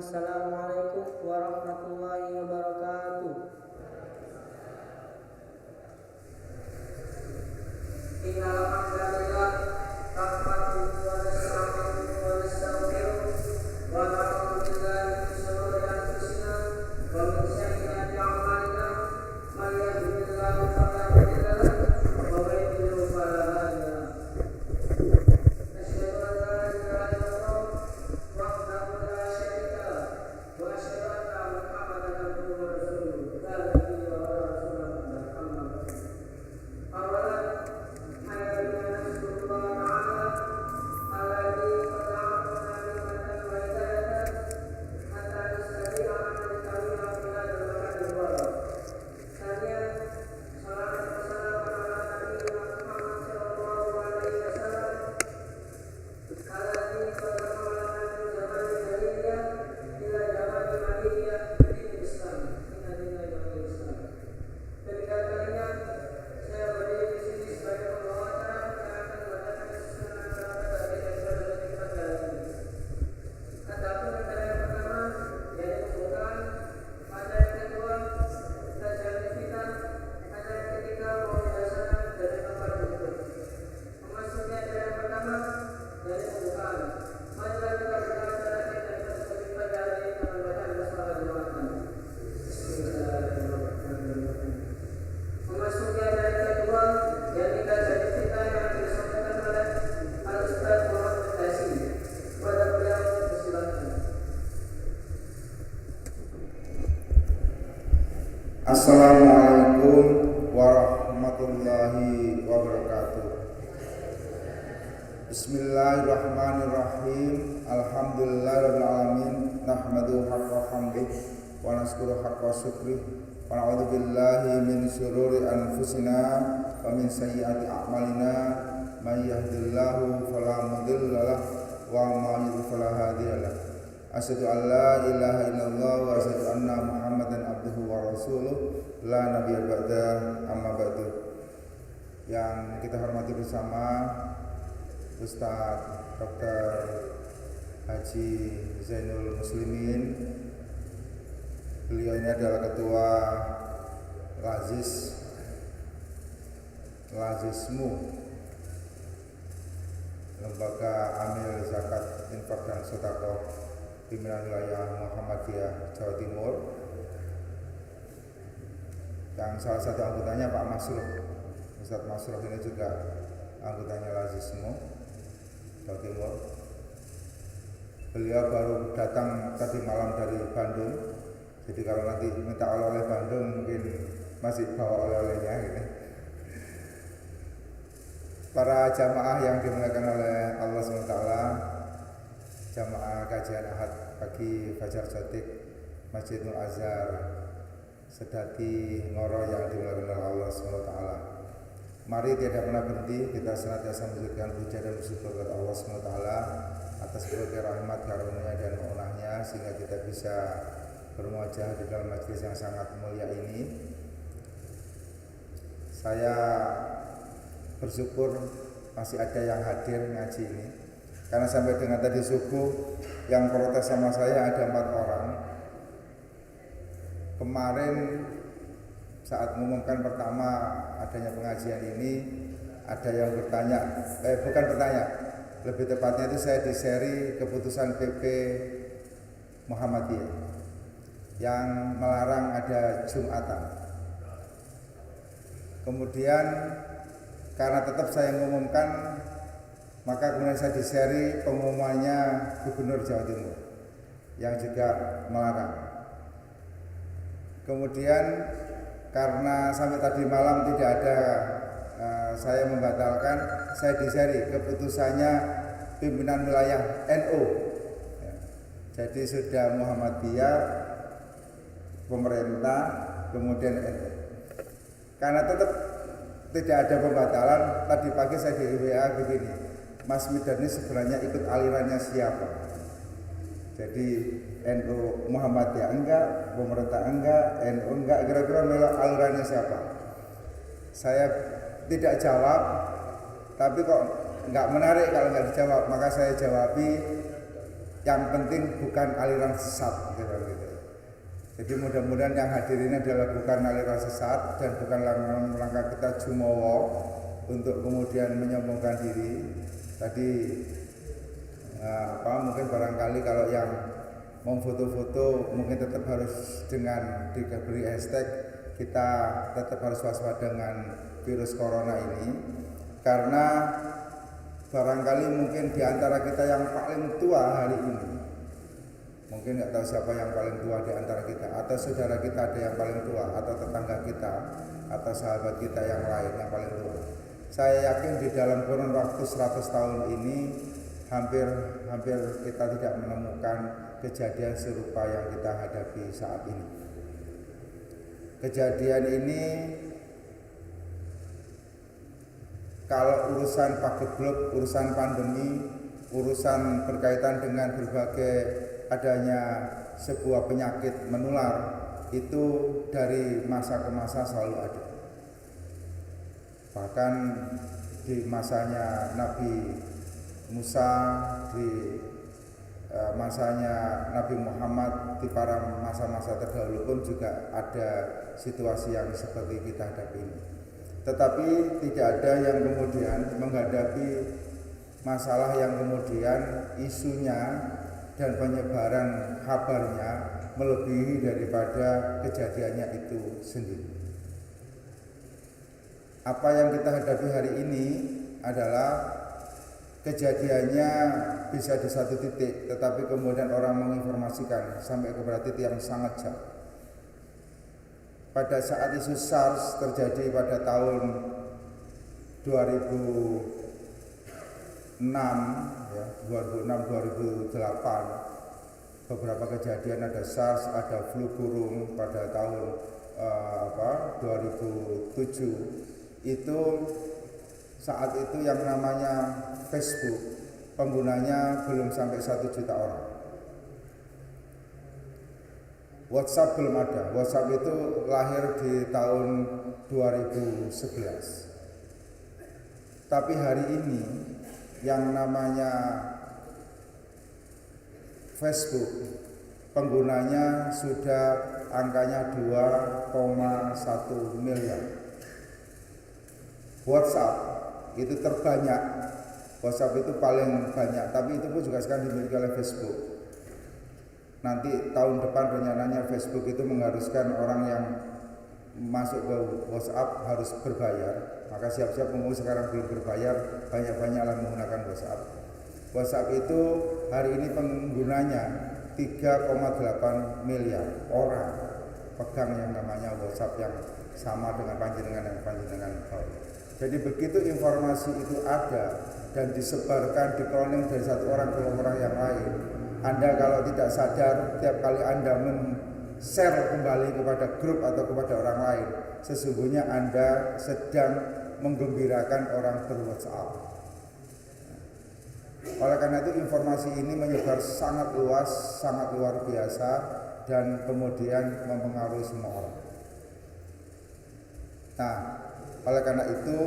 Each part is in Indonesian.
Assalamualaikum warahmatullahi wabarakatuh. Innal hamdalillah nahmaduhu wa nasta'inuhu wa nastaghfiruh wa na'udzu billahi min shururi anfusina wa min sayyiati a'malina may yahdihillahu fala mudilla lahu wa may yudlil fala hadiya lahu. Asyhadu an la ilaha illallah wahdahu la syarika lahu wa asyhadu anna Muhammadan abduhu wa rasuluh. La nabiyya wa la rasula ba'dahu. Amma ba'du. Awalan Assalamualaikum warahmatullahi wabarakatuh. Bismillahirrahmanirrahim. Alhamdulillahirabbil alamin. Nahmaduhu haqqa hamdih wa nashkuru haqqa syukrih wa na'udzu billahi min syururi anfusina wa min sayyiati a'malina may yahdihillahu fala mudilla lahu wa may yudlil fala hadiya lahu. Asyhadu an la ilaha illallah wa asyhadu anna Muhammadan abduhu wa rasuluh la nabiyya ba'da. Amma ba'du. Yang kita hormati bersama Ustaz Dr. Haji Zainul Muslimin. Beliau ini adalah ketua Lazismu, Lembaga Amil Zakat Infak dan Sedekah pimpinan wilayah Muhammadiyah Jawa Timur, yang salah satu anggotanya Pak Masruh. Ustadz Masruh ini juga anggotanya Lazismu Jawa Timur. Beliau baru datang tadi malam dari Bandung, jadi kalau nanti minta oleh-oleh Bandung mungkin masih bawa oleh-olehnya gitu. Para jamaah yang dimuliakan oleh Allah SWT, jamaah kajian Ahad pagi Fajar Sotik Masjidul Azhar Sedati Ngoro yang dimuliakan oleh Allah SWT. Mari tidak pernah berhenti kita senantiasa menjadikan puja dan bersyukur kepada Allah SWT atas berbagai rahmat, karunia dan maunahnya, sehingga kita bisa bermuajah di dalam majlis yang sangat mulia ini. Saya bersyukur masih ada yang hadir ngaji ini, karena sampai dengan tadi subuh yang protes sama saya ada 4 orang. Kemarin saat mengumumkan pertama adanya pengajian ini, ada yang bukan bertanya, lebih tepatnya itu saya di-share keputusan PP Muhammadiyah yang melarang ada Jumatan. Kemudian karena tetap saya mengumumkan, maka kemudian saya di-share pengumumannya Gubernur Jawa Timur yang juga melarang. Kemudian karena sampai tadi malam tidak ada, saya membatalkan, saya di-share keputusannya pimpinan wilayah NU. Jadi sudah Muhammadiyah, pemerintah, kemudian NU. Karena tetap tidak ada pembatalan, tadi pagi saya di WA begini, Mas Midan ini sebenarnya ikut alirannya siapa? Jadi NU Muhammadiyah enggak, pemerintah enggak, NU enggak, kira-kira melok alirannya siapa? Saya tidak jawab, tapi kok enggak menarik kalau enggak dijawab, maka saya jawabi yang penting bukan aliran sesat gitu. Jadi mudah-mudahan yang hadir ini adalah bukan aliran sesat dan bukan langkah kita jumowo untuk kemudian menyombongkan diri. Tadi mungkin barangkali kalau yang mau foto-foto mungkin tetap harus dengan diberi hashtag, kita tetap harus waspada dengan virus corona ini, karena barangkali mungkin di antara kita yang paling tua hari ini, mungkin nggak tahu siapa yang paling tua di antara kita, atau saudara kita ada yang paling tua, atau tetangga kita, atau sahabat kita yang lain yang paling tua. Saya yakin di dalam kurun waktu 100 tahun ini hampir kita tidak menemukan kejadian serupa yang kita hadapi saat ini. Kejadian ini kalau urusan pagebluk, urusan pandemi, urusan berkaitan dengan berbagai adanya sebuah penyakit menular, itu dari masa ke masa selalu ada. Bahkan di masanya Nabi Musa, di masanya Nabi Muhammad, di para masa-masa terdahulu pun juga ada situasi yang seperti kita hadapi ini. Tetapi tidak ada yang kemudian menghadapi masalah yang kemudian isunya dan penyebaran kabarnya melebihi daripada kejadiannya itu sendiri. Apa yang kita hadapi hari ini adalah kejadiannya bisa di satu titik, tetapi kemudian orang menginformasikan sampai kepada titik yang sangat jauh. Pada saat isu SARS terjadi pada tahun 2006, 2008, beberapa kejadian, ada SARS, ada flu burung pada tahun 2007. Itu saat itu yang namanya Facebook, penggunanya belum sampai 1 juta orang. WhatsApp belum ada. WhatsApp itu lahir di tahun 2011. Tapi hari ini yang namanya Facebook, penggunanya sudah angkanya 2,1 miliar. WhatsApp itu terbanyak, WhatsApp itu paling banyak, tapi itu pun juga sekarang dimiliki oleh Facebook. Nanti tahun depan rencananya Facebook itu mengharuskan orang yang masuk ke WhatsApp harus berbayar. Maka siap-siap umum sekarang belum berbayar, banyak-banyaklah menggunakan WhatsApp. WhatsApp itu hari ini penggunanya 3,8 miliar orang pegang yang namanya WhatsApp, yang sama dengan panjenengan tahu. Jadi begitu informasi itu ada dan disebarkan, dikloning dari satu orang ke orang yang lain, Anda kalau tidak sadar, tiap kali Anda men-share kembali kepada grup atau kepada orang lain, sesungguhnya Anda sedang menggembirakan orang ber-WhatsApp. Oleh karena itu informasi ini menyebar sangat luas, sangat luar biasa, dan kemudian mempengaruhi semua orang. Nah, oleh karena itu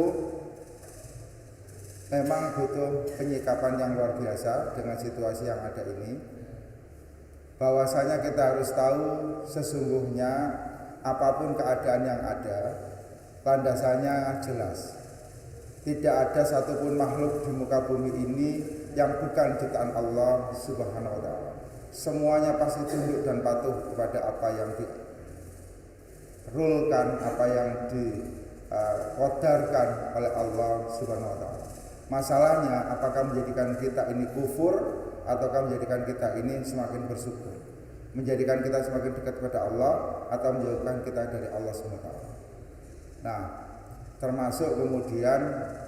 memang butuh penyikapan yang luar biasa dengan situasi yang ada ini. Bahwasanya kita harus tahu sesungguhnya apapun keadaan yang ada, landasannya jelas. Tidak ada satupun makhluk di muka bumi ini yang bukan ciptaan Allah Subhanahu wa ta'ala. Semuanya pasti tunduk dan patuh kepada apa yang dirulkan, apa yang dikodarkan oleh Allah Subhanahu wa ta'ala. Masalahnya apakah menjadikan kita ini kufur ataukah menjadikan kita ini semakin bersyukur, menjadikan kita semakin dekat kepada Allah atau menjauhkan kita dari Allah Subhanahu wa ta'ala. Nah, termasuk kemudian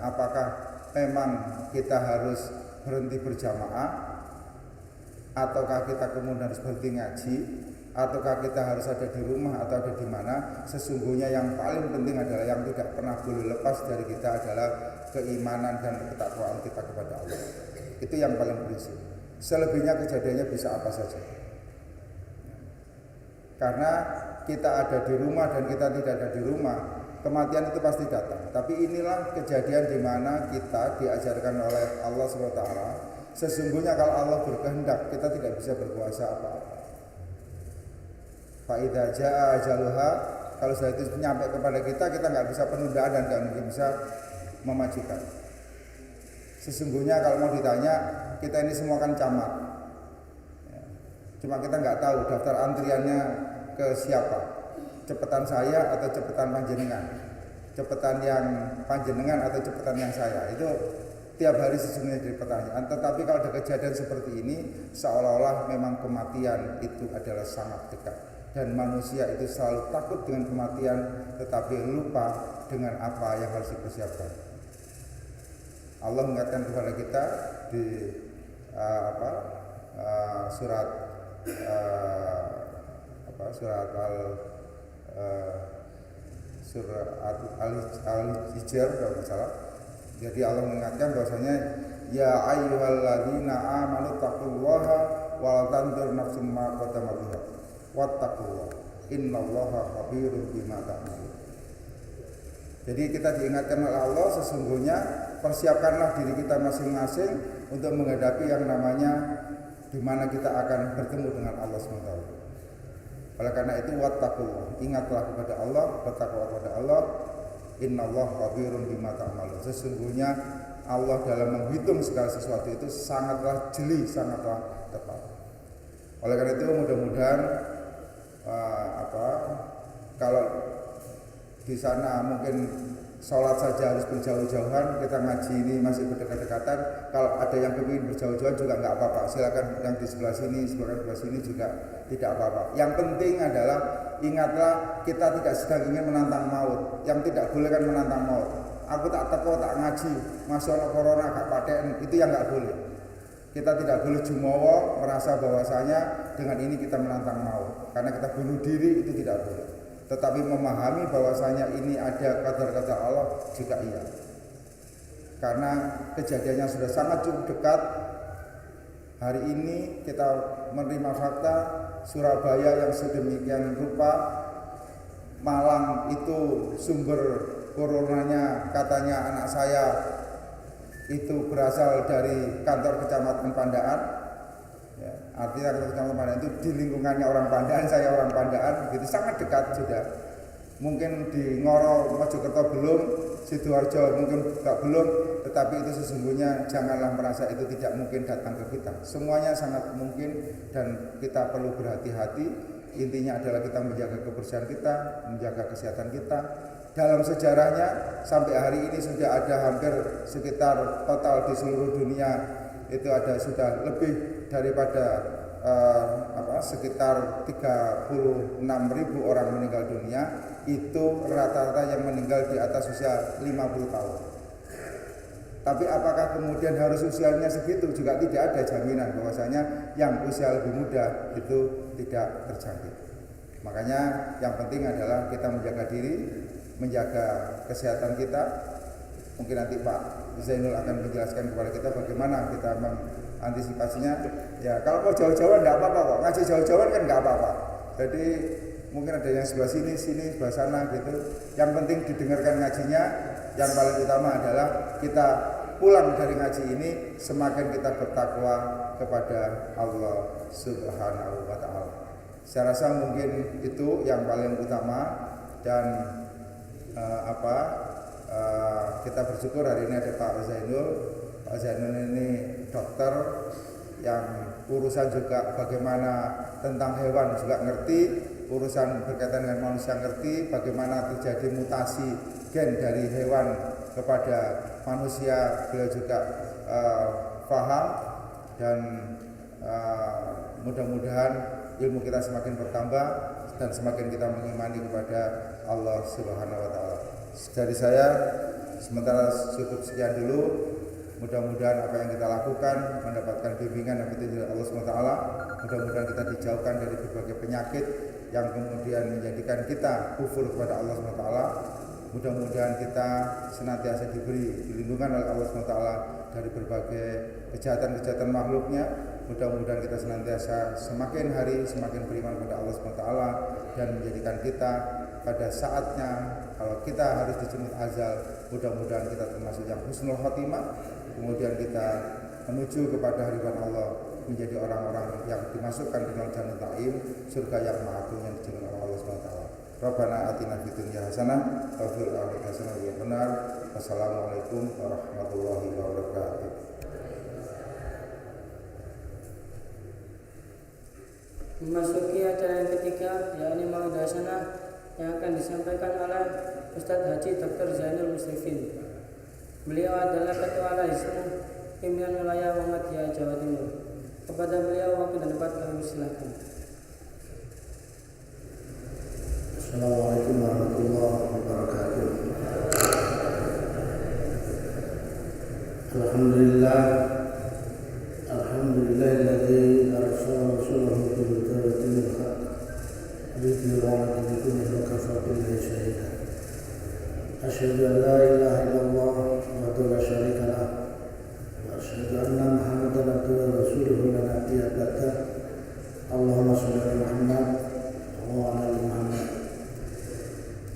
apakah memang kita harus berhenti berjamaah, ataukah kita kemudian harus berhenti ngaji, ataukah kita harus ada di rumah atau ada di mana. Sesungguhnya yang paling penting adalah, yang tidak pernah boleh lepas dari kita adalah keimanan dan ketakwaan kita kepada Allah. Itu yang paling prinsip. Selebihnya kejadiannya bisa apa saja. Karena kita ada di rumah dan kita tidak ada di rumah, kematian itu pasti datang. Tapi inilah kejadian di mana kita diajarkan oleh Allah SWT Sesungguhnya kalau Allah berkehendak, kita tidak bisa berkuasa apa-apa. Fa idza jaa ajaluha, kalau sudah itu nyampe kepada kita nggak bisa penundaan dan nggak mungkin bisa memajukan. Sesungguhnya kalau mau ditanya, kita ini semua kan camat. Ya. Cuma kita nggak tahu daftar antriannya ke siapa. Cepetan saya atau cepetan panjenengan. Cepetan yang panjenengan atau cepetan yang saya. Itu tiap hari sesungguhnya jadi pertanyaan. Tetapi kalau ada kejadian seperti ini, seolah-olah memang kematian itu adalah sangat dekat. Dan manusia itu selalu takut dengan kematian, tetapi lupa dengan apa yang harus dipersiapkan. Allah mengingatkan kepada kita di surat Al-Hijr kalau tidak salah. Jadi Allah mengingatkan bahwasanya ya ayyuhalladzina amanu taqullaha wa la tanzur nafsum ma qaddamat lighad wattaqullaha innallaha khabirun bima ta'malun. Jadi kita diingatkan oleh Allah, sesungguhnya persiapkanlah diri kita masing-masing untuk menghadapi yang namanya di mana kita akan bertemu dengan Allah SWT. Oleh karena itu wattaqullah, ingatlah kepada Allah, bertakwa kepada Allah. Innallaha khabirun bima ta'malun. Sesungguhnya Allah dalam menghitung segala sesuatu itu sangatlah jeli, sangatlah tepat. Oleh karena itu mudah-mudahan kalau di sana mungkin sholat saja harus berjauh-jauhan, kita ngaji ini masih berdekat-dekatan. Kalau ada yang kepingin berjauh-jauhan juga nggak apa-apa. Silakan yang di sebelah sini, sebelah sini juga tidak apa-apa. Yang penting adalah ingatlah kita tidak sedang ingin menantang maut. Yang tidak boleh kan menantang maut. Aku tak teko, tak ngaji, masalah corona gak paten, itu yang nggak boleh. Kita tidak boleh jumawa merasa bahwasanya dengan ini kita menantang maut. Karena kita bunuh diri itu tidak boleh. Tetapi memahami bahwasanya ini ada qadar-qadar Allah juga iya. Karena kejadiannya sudah sangat cukup dekat. Hari ini kita menerima fakta Surabaya yang sedemikian rupa, Malang itu sumber coronanya katanya anak saya itu berasal dari kantor kecamatan Pandaan. Ya, artinya kantor kecamatan Pandaan itu di lingkungannya orang Pandaan, saya orang Pandaan, gitu sangat dekat sudah. Mungkin di Ngoro, Mojokerto belum, Sidoarjo mungkin juga belum, tetapi itu sesungguhnya janganlah merasa itu tidak mungkin datang ke kita. Semuanya sangat mungkin dan kita perlu berhati-hati. Intinya adalah kita menjaga kebersihan kita, menjaga kesehatan kita. Dalam sejarahnya sampai hari ini sudah ada hampir sekitar total di seluruh dunia itu ada sudah lebih daripada sekitar 36.000 orang meninggal dunia. Itu rata-rata yang meninggal di atas usia 50 tahun. Tapi apakah kemudian harus usianya segitu? Juga tidak ada jaminan bahwasanya yang usia lebih muda itu tidak terjangkit. Makanya yang penting adalah kita menjaga diri, menjaga kesehatan kita. Mungkin nanti Pak Zainul akan menjelaskan kepada kita bagaimana kita mengantisipasinya. Ya kalau mau jauh-jauhan nggak apa-apa kok, ngaji jauh-jauhan kan nggak apa-apa. Jadi mungkin ada yang sebelah sini, sebelah sana gitu. Yang penting didengarkan ngajinya. Yang paling utama adalah kita pulang dari ngaji ini semakin kita bertakwa kepada Allah Subhanahu wa Ta'ala. Saya rasa mungkin itu yang paling utama. Dan kita bersyukur hari ini ada Pak Zainul. Pak Zainul ini dokter yang urusan juga bagaimana tentang hewan juga ngerti, urusan berkaitan dengan manusia ngerti, bagaimana terjadi mutasi gen dari hewan kepada manusia beliau juga paham. Dan mudah-mudahan ilmu kita semakin bertambah dan semakin kita mengimani kepada Allah Subhanahu wa Ta'ala. Dari saya sementara cukup sekian dulu. Mudah-mudahan apa yang kita lakukan mendapatkan bimbingan dan petunjuk Allah Subhanahu wa Ta'ala. Mudah-mudahan kita dijauhkan dari berbagai penyakit yang kemudian menjadikan kita kufur kepada Allah Subhanahu wa Ta'ala. Mudah-mudahan kita senantiasa diberi dilindungan oleh Allah Subhanahu wa Ta'ala dari berbagai kejahatan-kejahatan makhluknya. Mudah-mudahan kita senantiasa semakin hari semakin beriman kepada Allah Subhanahu wa Ta'ala dan menjadikan kita pada saatnya kalau kita harus dijemput azal, mudah-mudahan kita termasuk yang husnul khotimah. Kemudian kita menuju kepada ridwan Allah, menjadi orang-orang yang dimasukkan di dalam Jannatul Na'im, surga yang ma'agung yang dijamin oleh Allah SWT. Rabbana atina fid dunya hasanah wa fil akhirati hasanah wa qina adzabannar. Wassalamualaikum warahmatullahi wabarakatuh. Memasuki acara yang ketiga, yakni Mauidul Hasanah yang akan disampaikan oleh Ustadz Haji Dr. Zainul Musrifin. Beliau adalah Ketua Laismu Pimpinan Wilayah Muhammadiyah Jawa Timur. Kepada beliau waktu dan tempat kami silakan. Assalamualaikum warahmatullahi wabarakatuh. Alhamdulillahilladzi arsala rasulahu bil huda wa dinil haqq liyudhhirahu 'ala dini kullih wa kafaa billahi shahidan. Asyhadu an la ilaha illallah wahdahu la syarika lah wa asyhadu anna Muhammadan abduhu wa rasuluhu la nabiyya ba'dah. Allahumma shalli ala Muhammad wa ala ali Muhammad.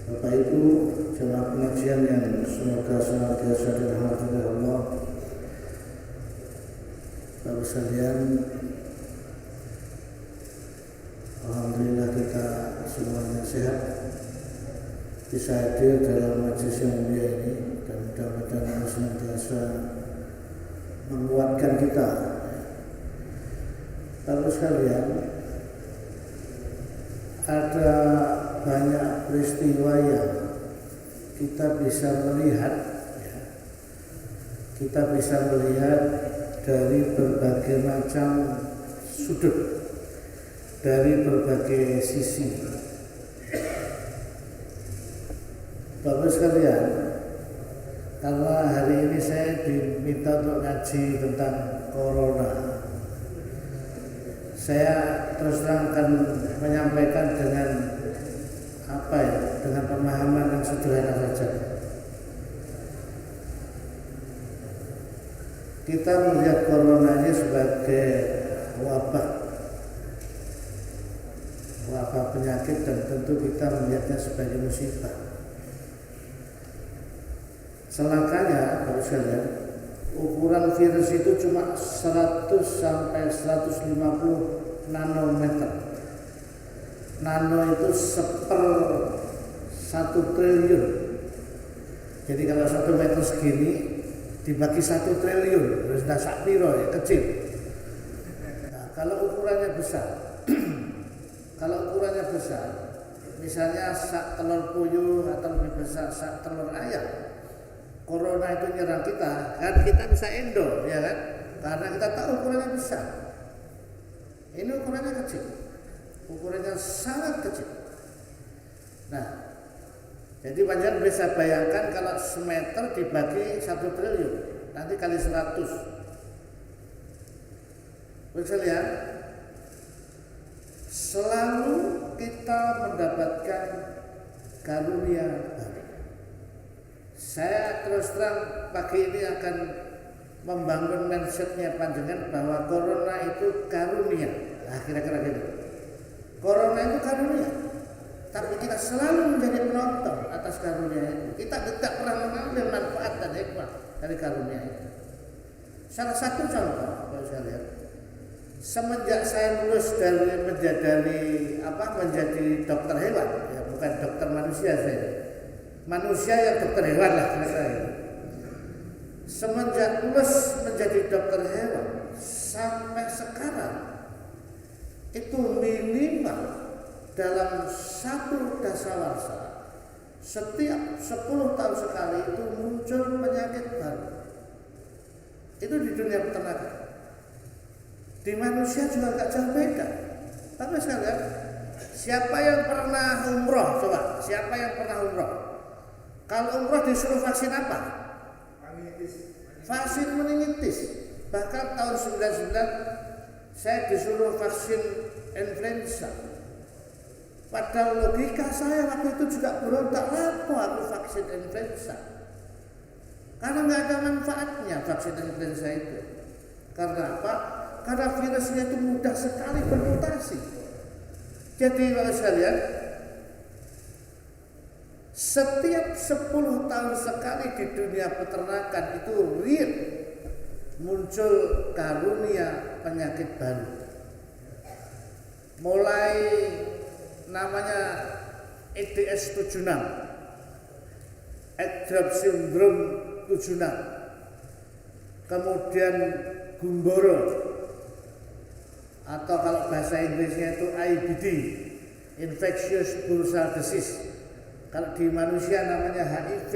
Bapak Ibu jemaah pengajian yang semoga senantiasa dirahmati oleh Allah. Bapak sekalian, alhamdulillah kita semuanya sehat, bisa hadir dalam majelis yang mulia ini, dan mudah-mudahan Allah senantiasa menguatkan kita. Bapak sekalian, ada banyak peristiwa yang kita bisa melihat dari berbagai macam sudut, dari berbagai sisi. Bapak sekalian, karena hari ini saya diminta untuk ngaji tentang corona, saya terus terang akan menyampaikan dengan dengan pemahaman yang sederhana saja. Kita melihat corona ini sebagai wabah penyakit, dan tentu kita melihatnya sebagai musibah. Celakanya, Bapak sekalian, ukuran virus itu cuma 100 sampai 150 nanometer. Nano itu 1/1 triliun. Jadi kalau 1 meter segini dibagi 1 triliun, terus dah sak piro ya, kecil. Nah, kalau ukurannya besar, misalnya sak telur puyuh atau lebih besar sak telur ayam, corona itu nyerang kita, kan kita bisa endo, ya kan? Karena kita tahu ukurannya besar. Ini ukurannya kecil, ukurannya sangat kecil. Nah, jadi panjang bisa bayangkan kalau semeter dibagi 1 triliun, nanti kali 100. Bisa lihat, selalu kita mendapatkan karunia baru. Saya terus terang pagi ini akan membangun mindsetnya panjenengan bahwa corona itu karunia. Nah, kira-kira gitu. Corona itu karunia, tapi kita selalu menjadi penonton atas karunia itu. Kita tidak pernah mengambil manfaat dan hikmah dari karunia itu. Salah satu contoh, kalau saya lihat, semenjak saya lulus menjadi dokter hewan, ya bukan dokter manusia saya, manusia yang dokter hewan lah kira-kira. Semenjak lulus menjadi dokter hewan sampai sekarang, itu minimal dalam 1 dasawarsa setiap 10 tahun sekali itu muncul penyakit baru. Itu di dunia peternakan. Di manusia juga gak jauh beda. Tapi sekalian, siapa yang pernah umroh? Coba, siapa yang pernah umroh? Kalau umroh disuruh vaksin apa? Vaksin meningitis. Bahkan tahun 99 saya disuruh vaksin influenza. Pada logika saya waktu itu juga berontak, apa aku vaksin influenza? Karena nggak ada manfaatnya vaksin influenza itu. Karena apa? Karena virusnya itu mudah sekali bermutasi. Jadi kalau sekalian, setiap 10 tahun sekali di dunia peternakan itu real muncul karunia penyakit baru. Mulai namanya EDS 76, Edrop Syndrome 76, kemudian Gumboro, atau kalau bahasa Inggrisnya itu IBD, Infectious Bursal Disease. Kalau di manusia namanya HIV.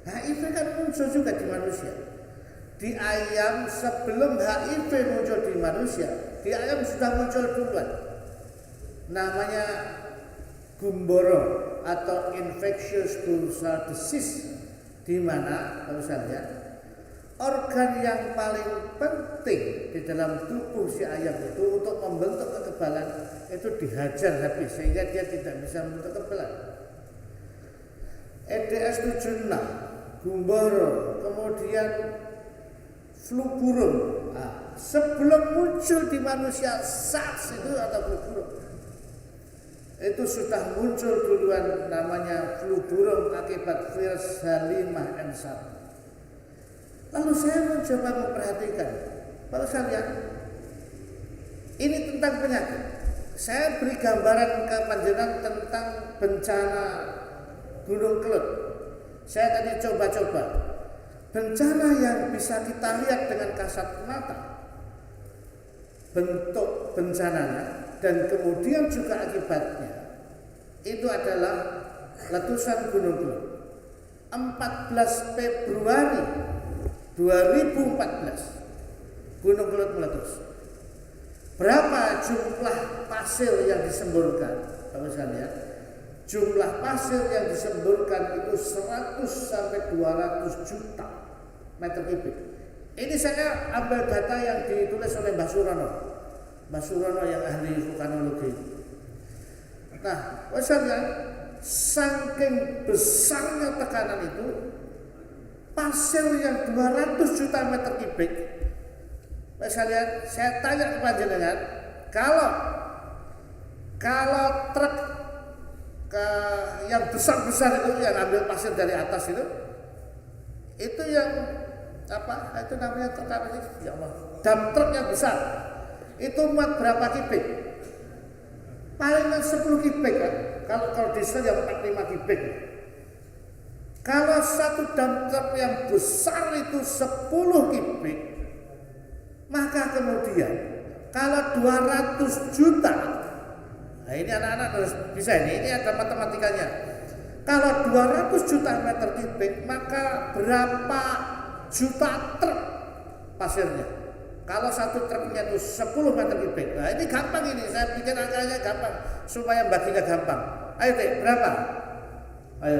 HIV kan muncul juga di manusia. Di ayam sebelum HIV muncul di manusia, di ayam sudah muncul duluan. Namanya Gumboro atau Infectious Bursal Disease, di mana kalau saya lihat organ yang paling penting di dalam tubuh si ayam itu untuk membentuk kekebalan itu dihajar habis sehingga dia tidak bisa membentuk kekebalan. EDS 76, Gumboro, kemudian flu burung. Nah, sebelum muncul di manusia SARS itu atau flu burung, itu sudah muncul duluan namanya flu burung akibat virus H5N1. Lalu saya mencoba memperhatikan, kalau saya lihat ini tentang penyakit. Saya beri gambaran ke panjenengan tentang bencana Gunung Kelut. Saya tadi coba-coba bencana yang bisa kita lihat dengan kasat mata, bentuk bencananya dan kemudian juga akibatnya, itu adalah letusan Gunung Kelut 14 Februari 2014. Gunung Kelut meletus. Berapa jumlah pasir yang disemburkan? Kalau saya lihat jumlah pasir yang disemburkan itu 100 sampai 200 juta meter kubik. Ini saya ambil data yang ditulis oleh Mbah Surono. Mbah Surono yang ahli vulkanologi. Nah, misalnya saking besarnya tekanan itu, pasir yang 200 juta meter kubik. Misalnya saya tanya ke panjenengan, kalau truk yang besar-besar itu yang ambil pasir dari atas itu yang apa? Itu namanya truk apa sih? Ya Allah, dump truk yang besar. Itu muat berapa kubik? Palingan 10 kubik kan. Kalau diesel yang 45 kubik. Kalau satu dump truk yang besar itu 10 kubik, maka kemudian kalau 200 juta, nah ini anak-anak harus bisa ini ada matematikanya. Kalau 200 juta meter kubik, maka berapa juta truk pasirnya? Kalau satu truknya itu 10 meter kubik. Nah ini gampang ini, saya bikin angkanya gampang supaya baginya gampang. Ayo Teh, berapa? Ayo.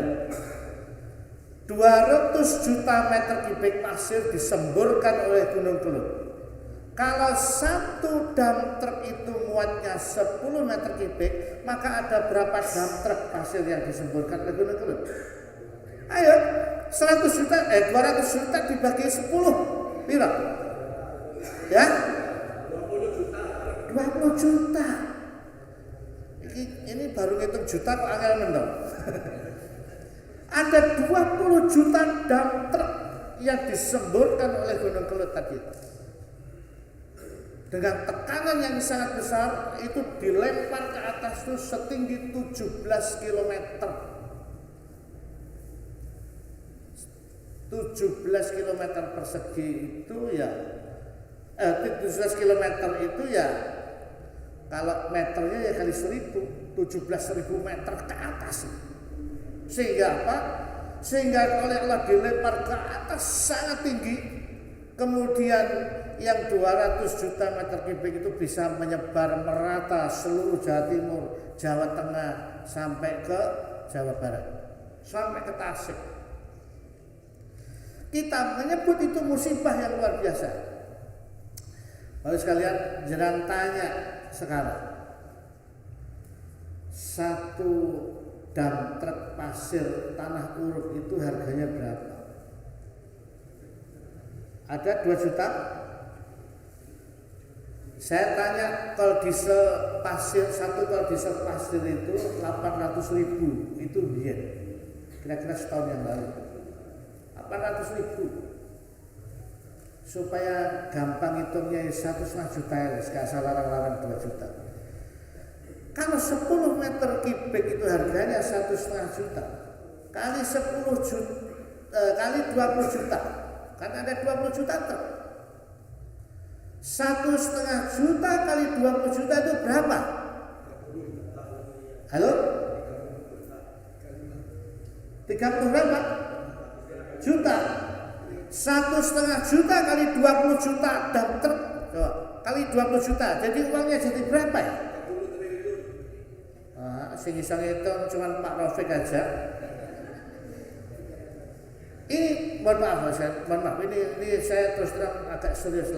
200 juta meter kubik pasir disemburkan oleh Gunung Kelut. Kalau satu dump truk itu muatnya 10 meter kubik, maka ada berapa dump truk pasir yang disemburkan oleh Gunung Kelut? Ayo, 200 juta dibagi 10, pira? Ya? 20 juta. Ini baru ngitung juta kok angel mendong. Ada 20 juta dump truk yang disemburkan oleh Gunung Kelut tadi. Dengan tekanan yang sangat besar itu dilempar ke atas itu setinggi 17 km. 17 km persegi itu ya 17 km itu ya kalau meternya ya kali 1000, 17.000 meter ke atas. Sehingga apa? Sehingga oleh Allah dilempar ke atas sangat tinggi. Kemudian yang 200 juta meter kubik itu bisa menyebar merata seluruh Jawa Timur, Jawa Tengah sampai ke Jawa Barat, sampai ke Tasik. Kita menyebut itu musibah yang luar biasa. Lalu sekalian jangan tanya sekarang, satu dump truk pasir tanah uruk itu harganya berapa? Ada 2 juta? Saya tanya kalau diesel pasir, satu kalau diesel pasir itu 800.000, itu biar kira-kira setahun yang lalu 800.000. supaya gampang hitungnya 1,5 juta ya, gak salah larang 2 juta. Kalau 10 meter kubik itu harganya 1,5 juta, kali 10 juta, kali 20 juta, kan ada 20 juta truk. 1,5 juta kali 20 juta itu berapa? Halo? 30 berapa? Juta. 1,5 juta kali 20 juta dan truk, kali 20 juta, jadi uangnya jadi berapa ya? Sing iso ngitung cuma Pak Rafiq aja. Ini mohon maaf ini saya terus terang agak serius.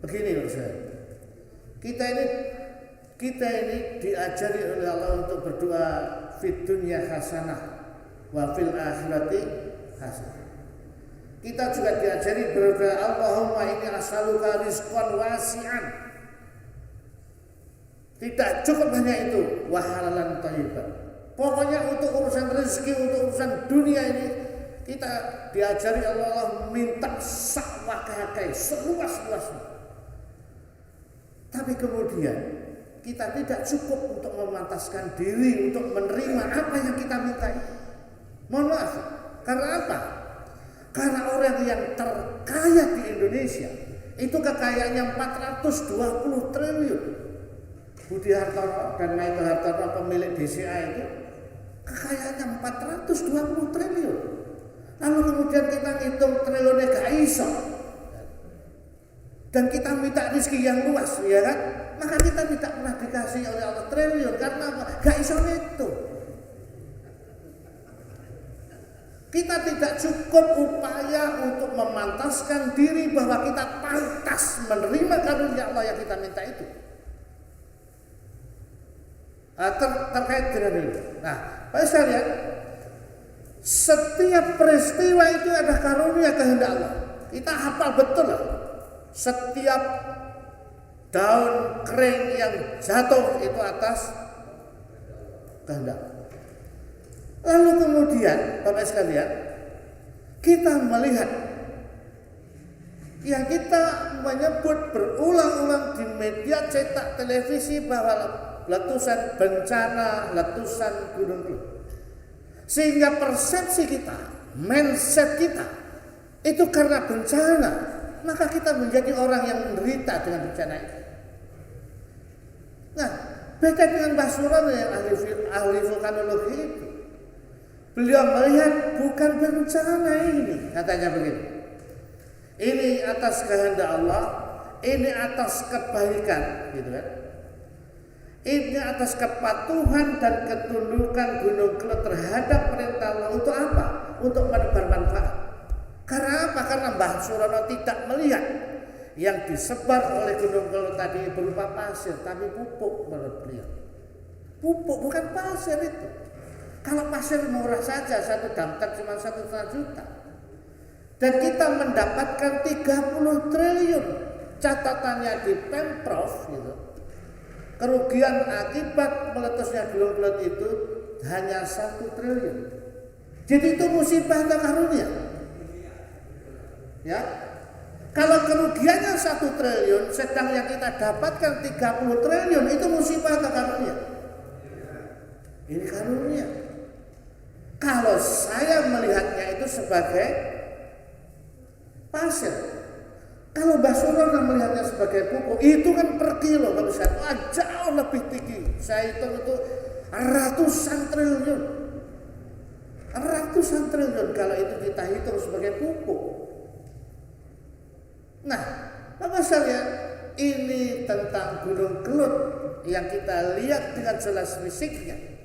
Begini Pak saya. Kita ini diajari oleh Allah untuk berdoa fid dunya hasanah wa fil akhirati hasanah. Kita juga diajari berdoa Allahumma inni as'aluka rizqan wasi'an. Tidak cukup hanya itu, wa halalan thayyiban. Pokoknya untuk urusan rezeki, untuk urusan dunia ini kita diajari Allah minta sakwakai seluas-luasnya. Tapi kemudian kita tidak cukup untuk memantaskan diri untuk menerima apa yang kita minta. Mohon maaf, karena apa? Karena orang yang terkaya di Indonesia itu kekayaannya 420 triliun. Budi Hartono dan Michael Hartono pemilik DCA itu kekayaannya 420 triliun. Lalu kemudian kita ngitung triliunnya gak iso. Dan kita minta rezeki yang luas, ya kan? Maka kita tidak pernah dikasih oleh Allah triliun. Karena apa? Gak iso ngitung. Kita tidak cukup upaya untuk memantaskan diri bahwa kita pantas menerima karunia Allah yang kita minta itu. Terkait dengan ini. Nah, Pak sekalian, setiap peristiwa itu ada karunia kehendak Allah. Kita hafal betul lah. Setiap daun kering yang jatuh itu atas kehendak. Lalu kemudian, Bapak sekalian, kita melihat yang kita menyebut berulang-ulang di media cetak televisi bahwa letusan bencana, letusan gunung itu. Sehingga persepsi kita, mindset kita itu karena bencana, maka kita menjadi orang yang menderita dengan bencana itu. Nah, beda dengan Mbah Suron yang ahli vulkanologi itu. Beliau melihat bukan bencana ini, katanya begini. Ini atas kehendak Allah, ini atas kebaikan, gitu kan. Ini atas kepatuhan dan ketundukan Gunung Kelut terhadap perintah Allah untuk apa? Untuk menebar manfaat. Karena apa? Karena Mbah Surono tidak melihat yang disebar oleh Gunung Kelut tadi berupa pasir, tapi pupuk menurut beliau. Pupuk bukan pasir itu. Kalau pasir murah saja, satu damkar cuma 1,5 juta. Dan kita mendapatkan 30 triliun. Catatannya di Pemprov gitu. Kerugian akibat meletusnya Gunung Kelut itu hanya 1 triliun. Jadi itu musibah atau karunia? Ya. Kalau kerugiannya 1 triliun, sedang yang kita dapatkan 30 triliun, itu musibah atau karunia? Ini karunia. Kalau saya melihatnya itu sebagai pasir. Kalau Mbah Surono melihatnya sebagai pupuk, itu kan per kilo, jauh lebih tinggi. Saya hitung itu ratusan triliun. Ratusan triliun kalau itu kita hitung sebagai pupuk. Nah, Bapak sekalian, ini tentang Gunung Kelut yang kita lihat dengan jelas fisiknya.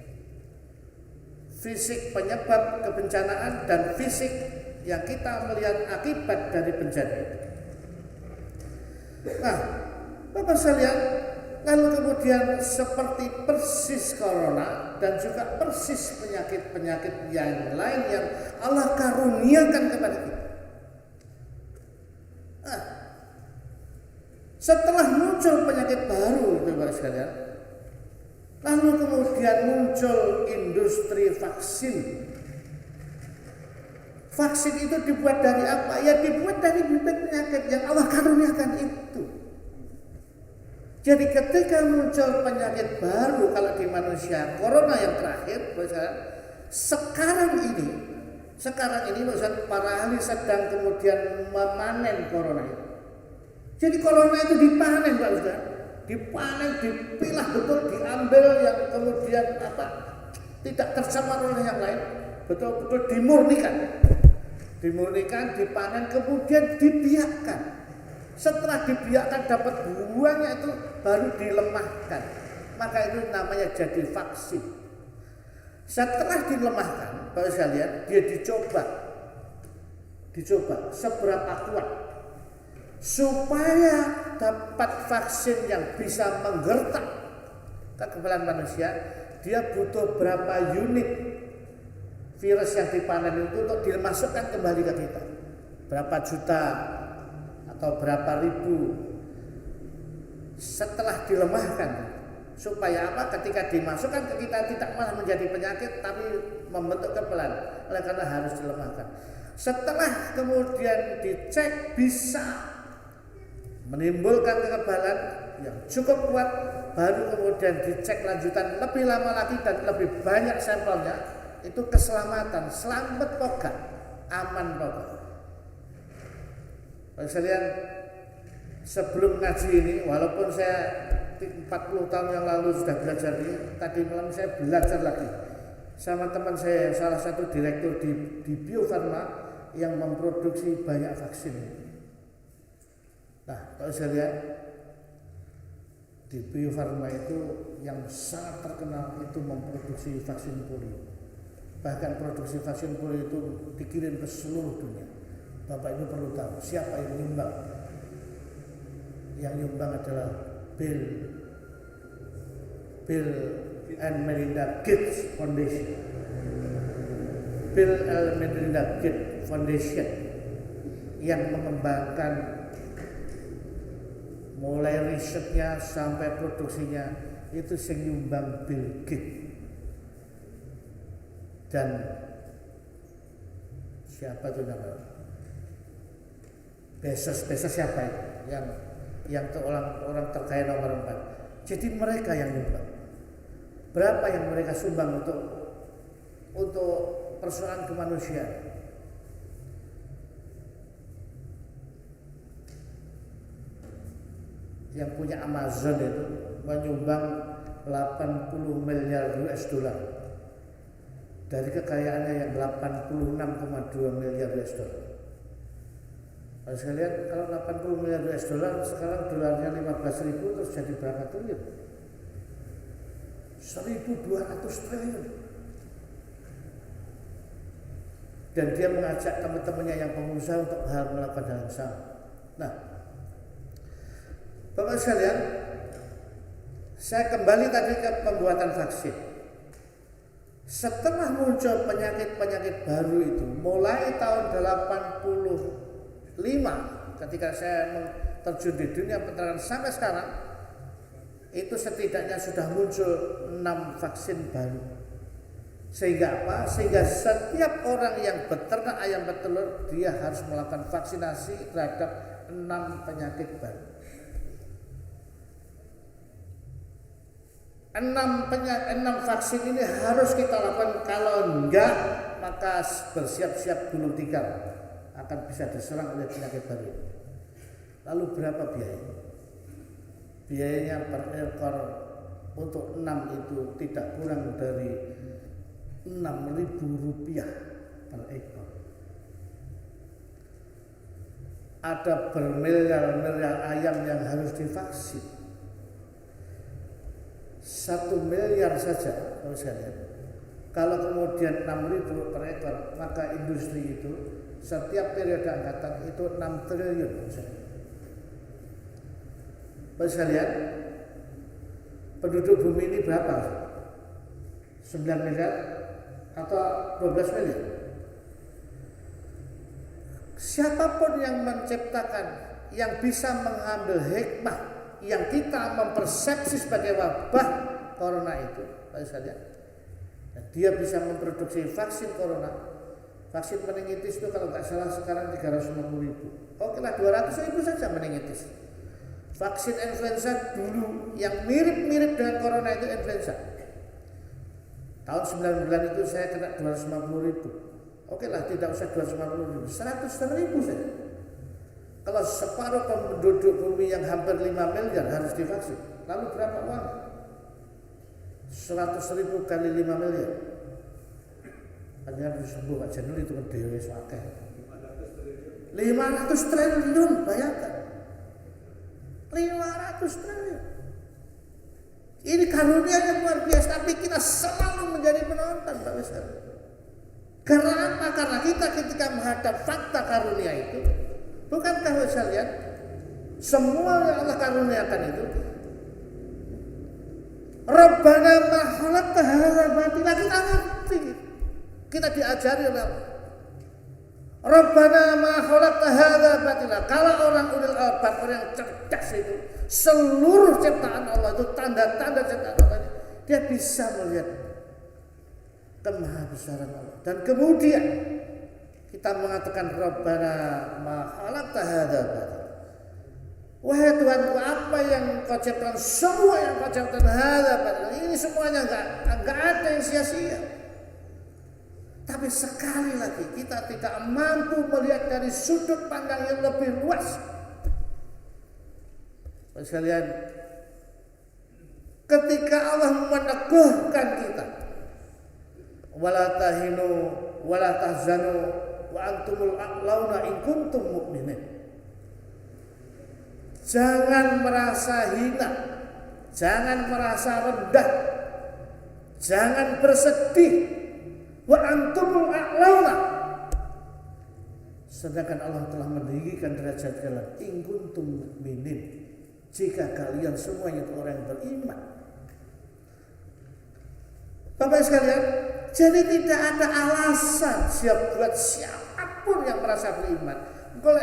Fisik penyebab kebencanaan dan fisik yang kita melihat akibat dari bencana itu. Nah, Bapak sekalian, lalu kemudian seperti persis corona dan juga persis penyakit-penyakit yang lain yang Allah karuniakan kepada kita. Nah, setelah muncul penyakit baru itu Bapak sekalian, lalu kemudian muncul industri vaksin. Vaksin itu dibuat dari apa? Ya dibuat dari bibit penyakit yang Allah karuniakan itu. Jadi ketika muncul penyakit baru kalau di manusia, corona yang terakhir, sekarang ini para ahli sedang kemudian memanen corona itu. Jadi corona itu dipanen, Pak Ustaz. Dipanen, dipilah betul, diambil yang kemudian tidak tercemar oleh yang lain, betul-betul dimurnikan, dipanen, kemudian dibiarkan. Setelah dibiarkan dapat buahnya itu baru dilemahkan. Maka itu namanya jadi vaksin. Setelah dilemahkan, kalau saya lihat dia dicoba seberapa kuat supaya dapat vaksin yang bisa menggertak kekebalan manusia. Dia butuh berapa unit virus yang dipanen itu untuk dimasukkan kembali ke kita, berapa juta atau berapa ribu. Setelah dilemahkan, supaya apa? Ketika dimasukkan ke kita tidak malah menjadi penyakit tapi membentuk kekebalan. Oleh karena harus dilemahkan. Setelah kemudian dicek bisa menimbulkan kekebalan yang cukup kuat, baru kemudian dicek lanjutan lebih lama lagi dan lebih banyak sampelnya. Itu keselamatan, selamat pokok, aman pokok. Sekalian, sebelum ngaji ini, walaupun saya 40 tahun yang lalu sudah belajar ini, tadi malam saya belajar lagi sama teman saya, salah satu direktur di Bio Farma yang memproduksi banyak vaksin. Nah, kalau saya lihat di Bio Farma itu yang sangat terkenal itu memproduksi vaksin polio. Bahkan produksi vaksin polio itu dikirim ke seluruh dunia. Bapak Ibu perlu tahu siapa yang nyumbang. Yang nyumbang adalah Bill and Melinda Gates Foundation. Bill and Melinda Gates Foundation yang mengembangkan mulai risetnya sampai produksinya itu sing nyumbang Bill Gates. Dan siapa itu namanya? Bezos siapa itu? Yang orang terkaya nomor 4. Jadi mereka yang nyumbang. Berapa yang mereka sumbang untuk persoalan kemanusiaan? Yang punya Amazon itu menyumbang 80 miliar US dollar. Dari kekayaannya yang 86,2 miliar US dollar. Kalau saya lihat kalau 80 miliar US dollar sekarang dolarnya 15.000 terus jadi berapa triliun? 1.200 triliun. Dan dia mengajak teman-temannya yang pengusaha untuk melakukan hal yang sama. Nah, Bapak sekalian, saya kembali tadi ke pembuatan vaksin. Setelah muncul penyakit-penyakit baru itu, mulai tahun 85 ketika saya terjun di dunia penerangan sampai sekarang, itu setidaknya sudah muncul 6 vaksin baru. Sehingga apa? Sehingga setiap orang yang beternak ayam petelur, dia harus melakukan vaksinasi terhadap 6 penyakit baru. 6 vaksin ini harus kita lakukan, kalau enggak maka bersiap-siap gulung tikar akan bisa diserang oleh penyakit baru. Lalu berapa biayanya? Biayanya per ekor untuk 6 itu tidak kurang dari Rp6.000 per ekor. Ada bermiliar-miliar ayam yang harus divaksin. 1 miliar saja kalau saya lihat. Kalau kemudian 6.000 per ekor, maka industri itu setiap periode angkatan itu 6 triliun. Kalau saya lihat penduduk bumi ini berapa? 9 miliar atau 12 miliar? Siapapun yang menciptakan, yang bisa mengambil hikmah yang kita mempersepsi sebagai wabah corona itu, saya lihat, dia bisa memproduksi vaksin corona, Vaksin meningitis itu kalau nggak salah sekarang 350.000. Oke lah 200.000 saja meningitis. Vaksin influenza dulu yang mirip-mirip dengan corona itu influenza. Tahun 9 itu saya kena 250.000. Oke lah tidak usah 250.000, 100.000 saja. Kalau separuh penduduk bumi yang hampir 5 miliar harus divaksin, lalu berapa uang? 100.000 kali 5 miliar. Hanya sembuh Pak Janul itu dewe akeh. 500 triliun, bayangkan. 500 triliun. Ini karunia yang luar biasa, tapi kita selalu menjadi penonton Pak Besar. Karena apa? Karena kita ketika menghadap fakta karunia itu, bukankah bisa lihat semua yang Allah karuniakan itu Rabbana ma khalaqta hadza batila, kita ngerti. Kita diajari oleh Allah. Rabbana ma khalaqta hadza batila. Kalau orang ulil albab, orang yang cerdas itu, seluruh ciptaan Allah itu tanda-tanda ciptaan Allah itu, dia bisa melihat kemahabesaran Allah. Dan kemudian kita mengatakan Rabbana ma khalaqta hadza batila. Wahai Tuhanku, apa yang Kau ciptakan, semua yang Kau ciptakan hadza batila. Ini semuanya enggak ada yang sia-sia. Tapi sekali lagi kita tidak mampu melihat dari sudut pandang yang lebih luas. Sekalian, ketika Allah meneguhkan kita, wala tahinu wala tahzanu wa antumul a'launa in kuntum mu'minin. Jangan merasa hina, jangan merasa rendah, jangan bersedih. Wa antumul a'launa. Sedangkan Allah telah meninggikan derajat kalian. In kuntum mu'minin. Jika kalian semuanya itu orang yang beriman. Bapak sekalian, jadi tidak ada alasan buat siapapun yang merasa beriman. Kalau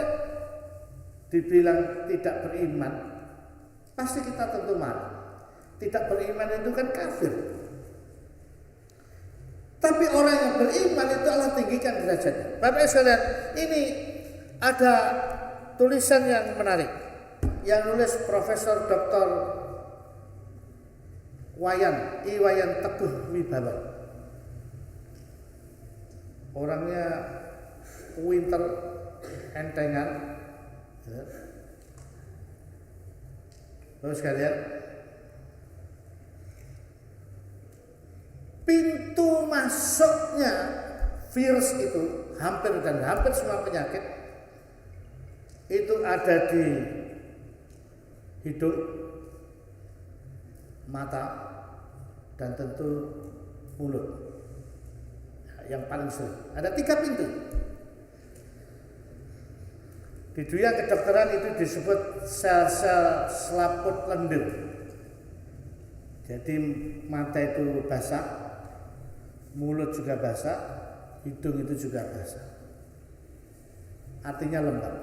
dibilang tidak beriman, pasti kita tentu marah. Tidak beriman itu kan kafir. Tapi orang yang beriman itu Allah tinggikan derajatnya. Bapak sekalian, ini ada tulisan yang menarik yang nulis Profesor Dr. Iwayan Teguh Wibawa. Orangnya pinter, entengan. Terus sekalian, pintu masuknya virus itu hampir semua penyakit itu ada di hidung, mata, dan tentu mulut. Yang paling sering ada 3 pintu. Di dunia kedokteran itu disebut sel-sel selaput lendir. Jadi mata itu basah, mulut juga basah, hidung itu juga basah. Artinya lembab.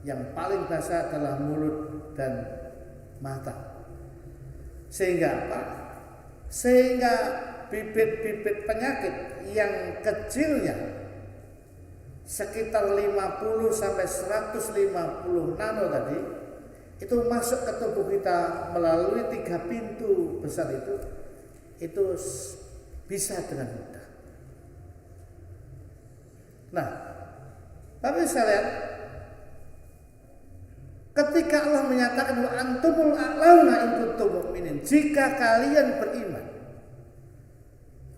Yang paling basah adalah mulut dan mata. Sehingga apa? Sehingga bibit-bibit penyakit yang kecilnya sekitar 50 sampai 150 nano tadi itu masuk ke tubuh kita melalui 3 pintu besar itu bisa dengan mudah. Nah, Bapak sekalian, ketika Allah menyatakan wa antumul a'launa in kuntum mu'minin, jika kalian beriman,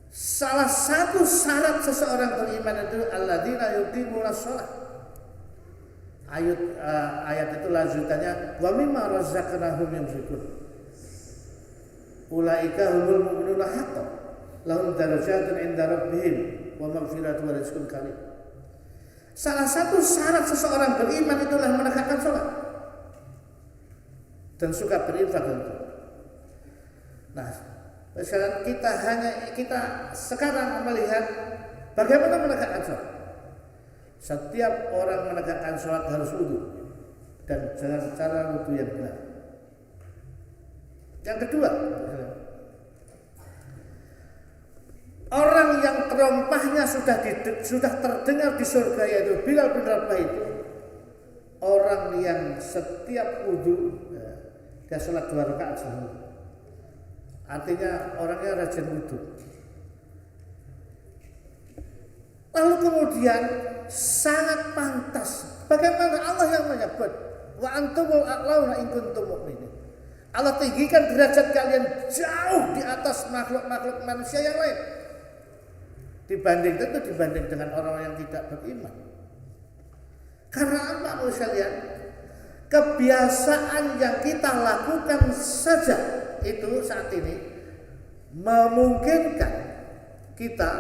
salah satu syarat seseorang beriman itu alladzina yuqimunas shalah. Ayat itu lanjutannya wa mimma razaqnahum yunfiqun. Ulaika humul mu'minuna haqqan lahum darajatun 'inda rabbihim wa maghfiratun wa rizqun karim. Salah satu syarat seseorang beriman itulah menegakkan salat dan suka berinfak tentu. Nah, sekarang kita sekarang melihat bagaimana menegakkan salat. Setiap orang menegakkan salat harus wudu dan dengan cara wudu yang benar. Yang kedua, orang yang terompahnya sudah terdengar di surga, yaitu Bilal bin Rabah itu orang yang setiap wudu dia sholat 2 rakaat zuhur. Artinya orangnya rajin wudu. Lalu kemudian sangat pantas bagaimana Allah yang menyebut wa antumul a'launa in kuntum mu'minin. Allah tinggikan derajat kalian jauh di atas makhluk-makhluk manusia yang lain. Dibanding dengan orang yang tidak beriman. Karena apa manusia lihat? Kebiasaan yang kita lakukan saja itu saat ini memungkinkan kita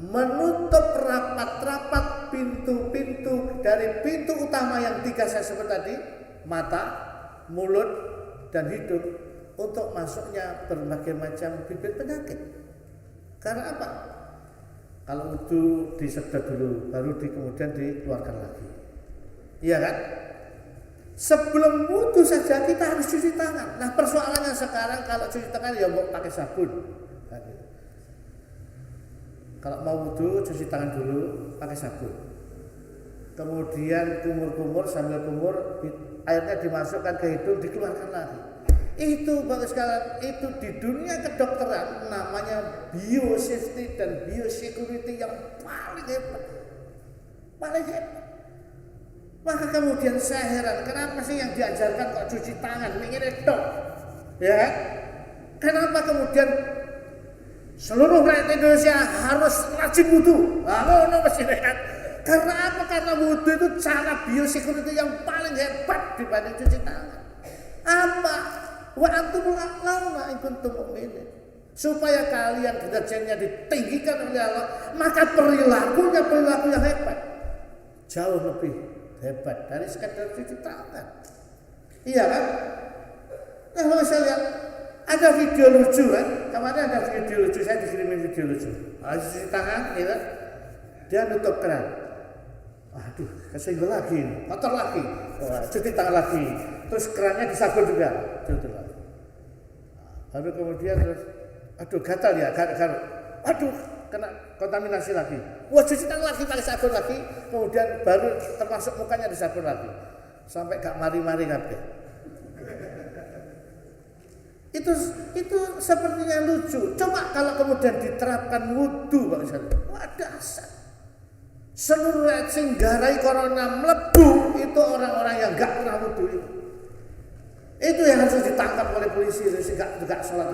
menutup rapat-rapat pintu-pintu dari pintu utama yang 3 saya sebut tadi, mata, mulut, dan hidup, untuk masuknya berbagai macam bibit penyakit. Karena apa? Kalau wudu disedot dulu, baru kemudian dikeluarkan lagi. Iya kan? Sebelum wudu saja kita harus cuci tangan. Nah persoalannya sekarang kalau cuci tangan ya mau pakai sabun. Kalau mau wudu cuci tangan dulu pakai sabun. Kemudian kumur-kumur, sambil kumur airnya dimasukkan ke hidung, dikeluarkan lagi. Itu bagus sekali. Itu di dunia kedokteran namanya biosafety dan biosecurity yang paling hebat. Paling hebat. Maka kemudian saya heran, kenapa sih yang diajarkan kok cuci tangan, ini dok, ya? Kenapa kemudian seluruh rakyat Indonesia harus rajin wudu? Karena apa? Karena wudu itu cara biosecurity yang paling hebat dibanding cuci tangan. Apa? Wa antumul a'launa in kuntum mu'minin. Supaya kalian derajatnya ditinggikan oleh Allah, maka perilaku yang hebat, jauh lebih hebat dari sekadar cuci tangan. Iya kan? Nah kalau saya lihat ada video lucu kan, kemarin ada video lucu, saya dikirimin video lucu. Cuci tangan, ya kan? Dia nutup keran. Aduh, kesenggol lagi, kotor lagi. Cuci tangan lagi. Terus kerannya disabun juga. Cuci lagi. Lalu kemudian terus, aduh gatal ya, gatal. Aduh, kena kontaminasi lagi. Wah, cuci tangan lagi, pakai sabun lagi, kemudian baru termasuk mukanya disabun lagi. Sampai gak mari-mari kabeh. Itu sepertinya lucu. Coba kalau kemudian diterapkan wudu, Pak Ustaz. Wah, dahsyat. Seluruh rakyat sing garai corona mlebu itu orang-orang yang gak pernah wudu itu. Itu yang harus ditangkap oleh polisi, itu gak sholat.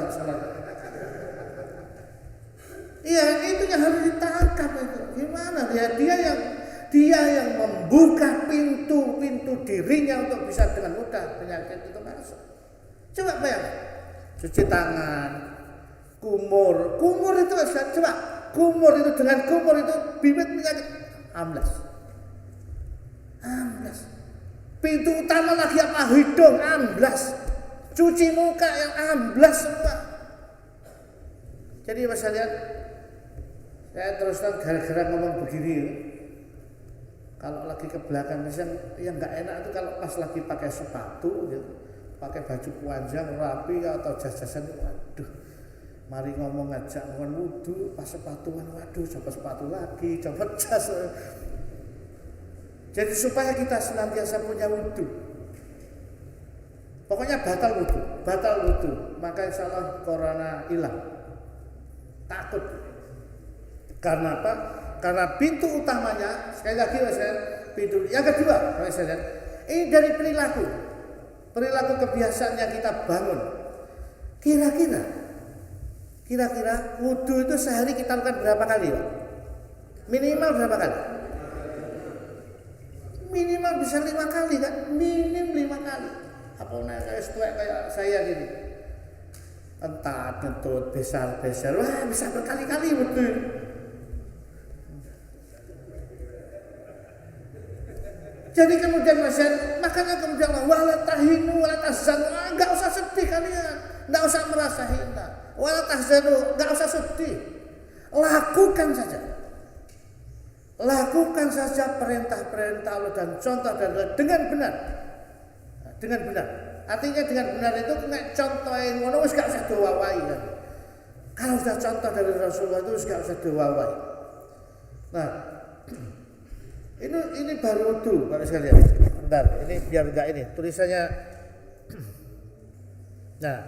Iya, itu yang harus ditangkap itu. Gimana dia yang membuka pintu dirinya untuk bisa dengan mudah penyakit itu masuk. Coba bayangkan, cuci tangan, kumur itu coba kumur itu dengan kumur itu bibit penyakit amblas. Pintu utama lagi apa, hidung amblas, cuci muka yang amblas semua. Jadi Mas lihat, saya terus terang gara-gara ngomong begini, kalau lagi ke belakang yang nggak enak itu kalau pas lagi pakai sepatu, gitu, pakai baju panjang rapi atau jas-jasan, waduh, mari ngajak wudu, pas sepatuan, waduh, coba sepatu lagi, coba jas. Jadi supaya kita senantiasa punya wudu, pokoknya batal wudu, maka insya Allah corona hilang. Takut. Karena apa? Karena pintu utamanya, sekali lagi pintu yang kedua, ini dari perilaku kebiasaan yang kita bangun. Kira-kira wudu itu sehari kita lakukan berapa kali, Pak? Minimal berapa kali? Minimal bisa 5 kali kan? Minim 5 kali. Apa kayak setuek kayak saya gini. Entar kentut, besar, wah bisa berkali-kali wudu. Jadi kemudian makanya kemudian wala tahinu wala tahzanu, enggak usah sedih kalian, enggak usah merasa hina. Wala tahzanu, enggak usah sedih. Lakukan saja perintah-perintah Allah dan contoh dengan benar. Dengan benar. Artinya dengan benar itu nek contoh yang ngono wis gak usah diwawahi kan. Kalau sudah contoh dari Rasulullah itu wis gak usah diwawahi. Nah, ini baru wudu Bapak sekalian. Bentar, ini biar enggak ini tulisannya. Nah,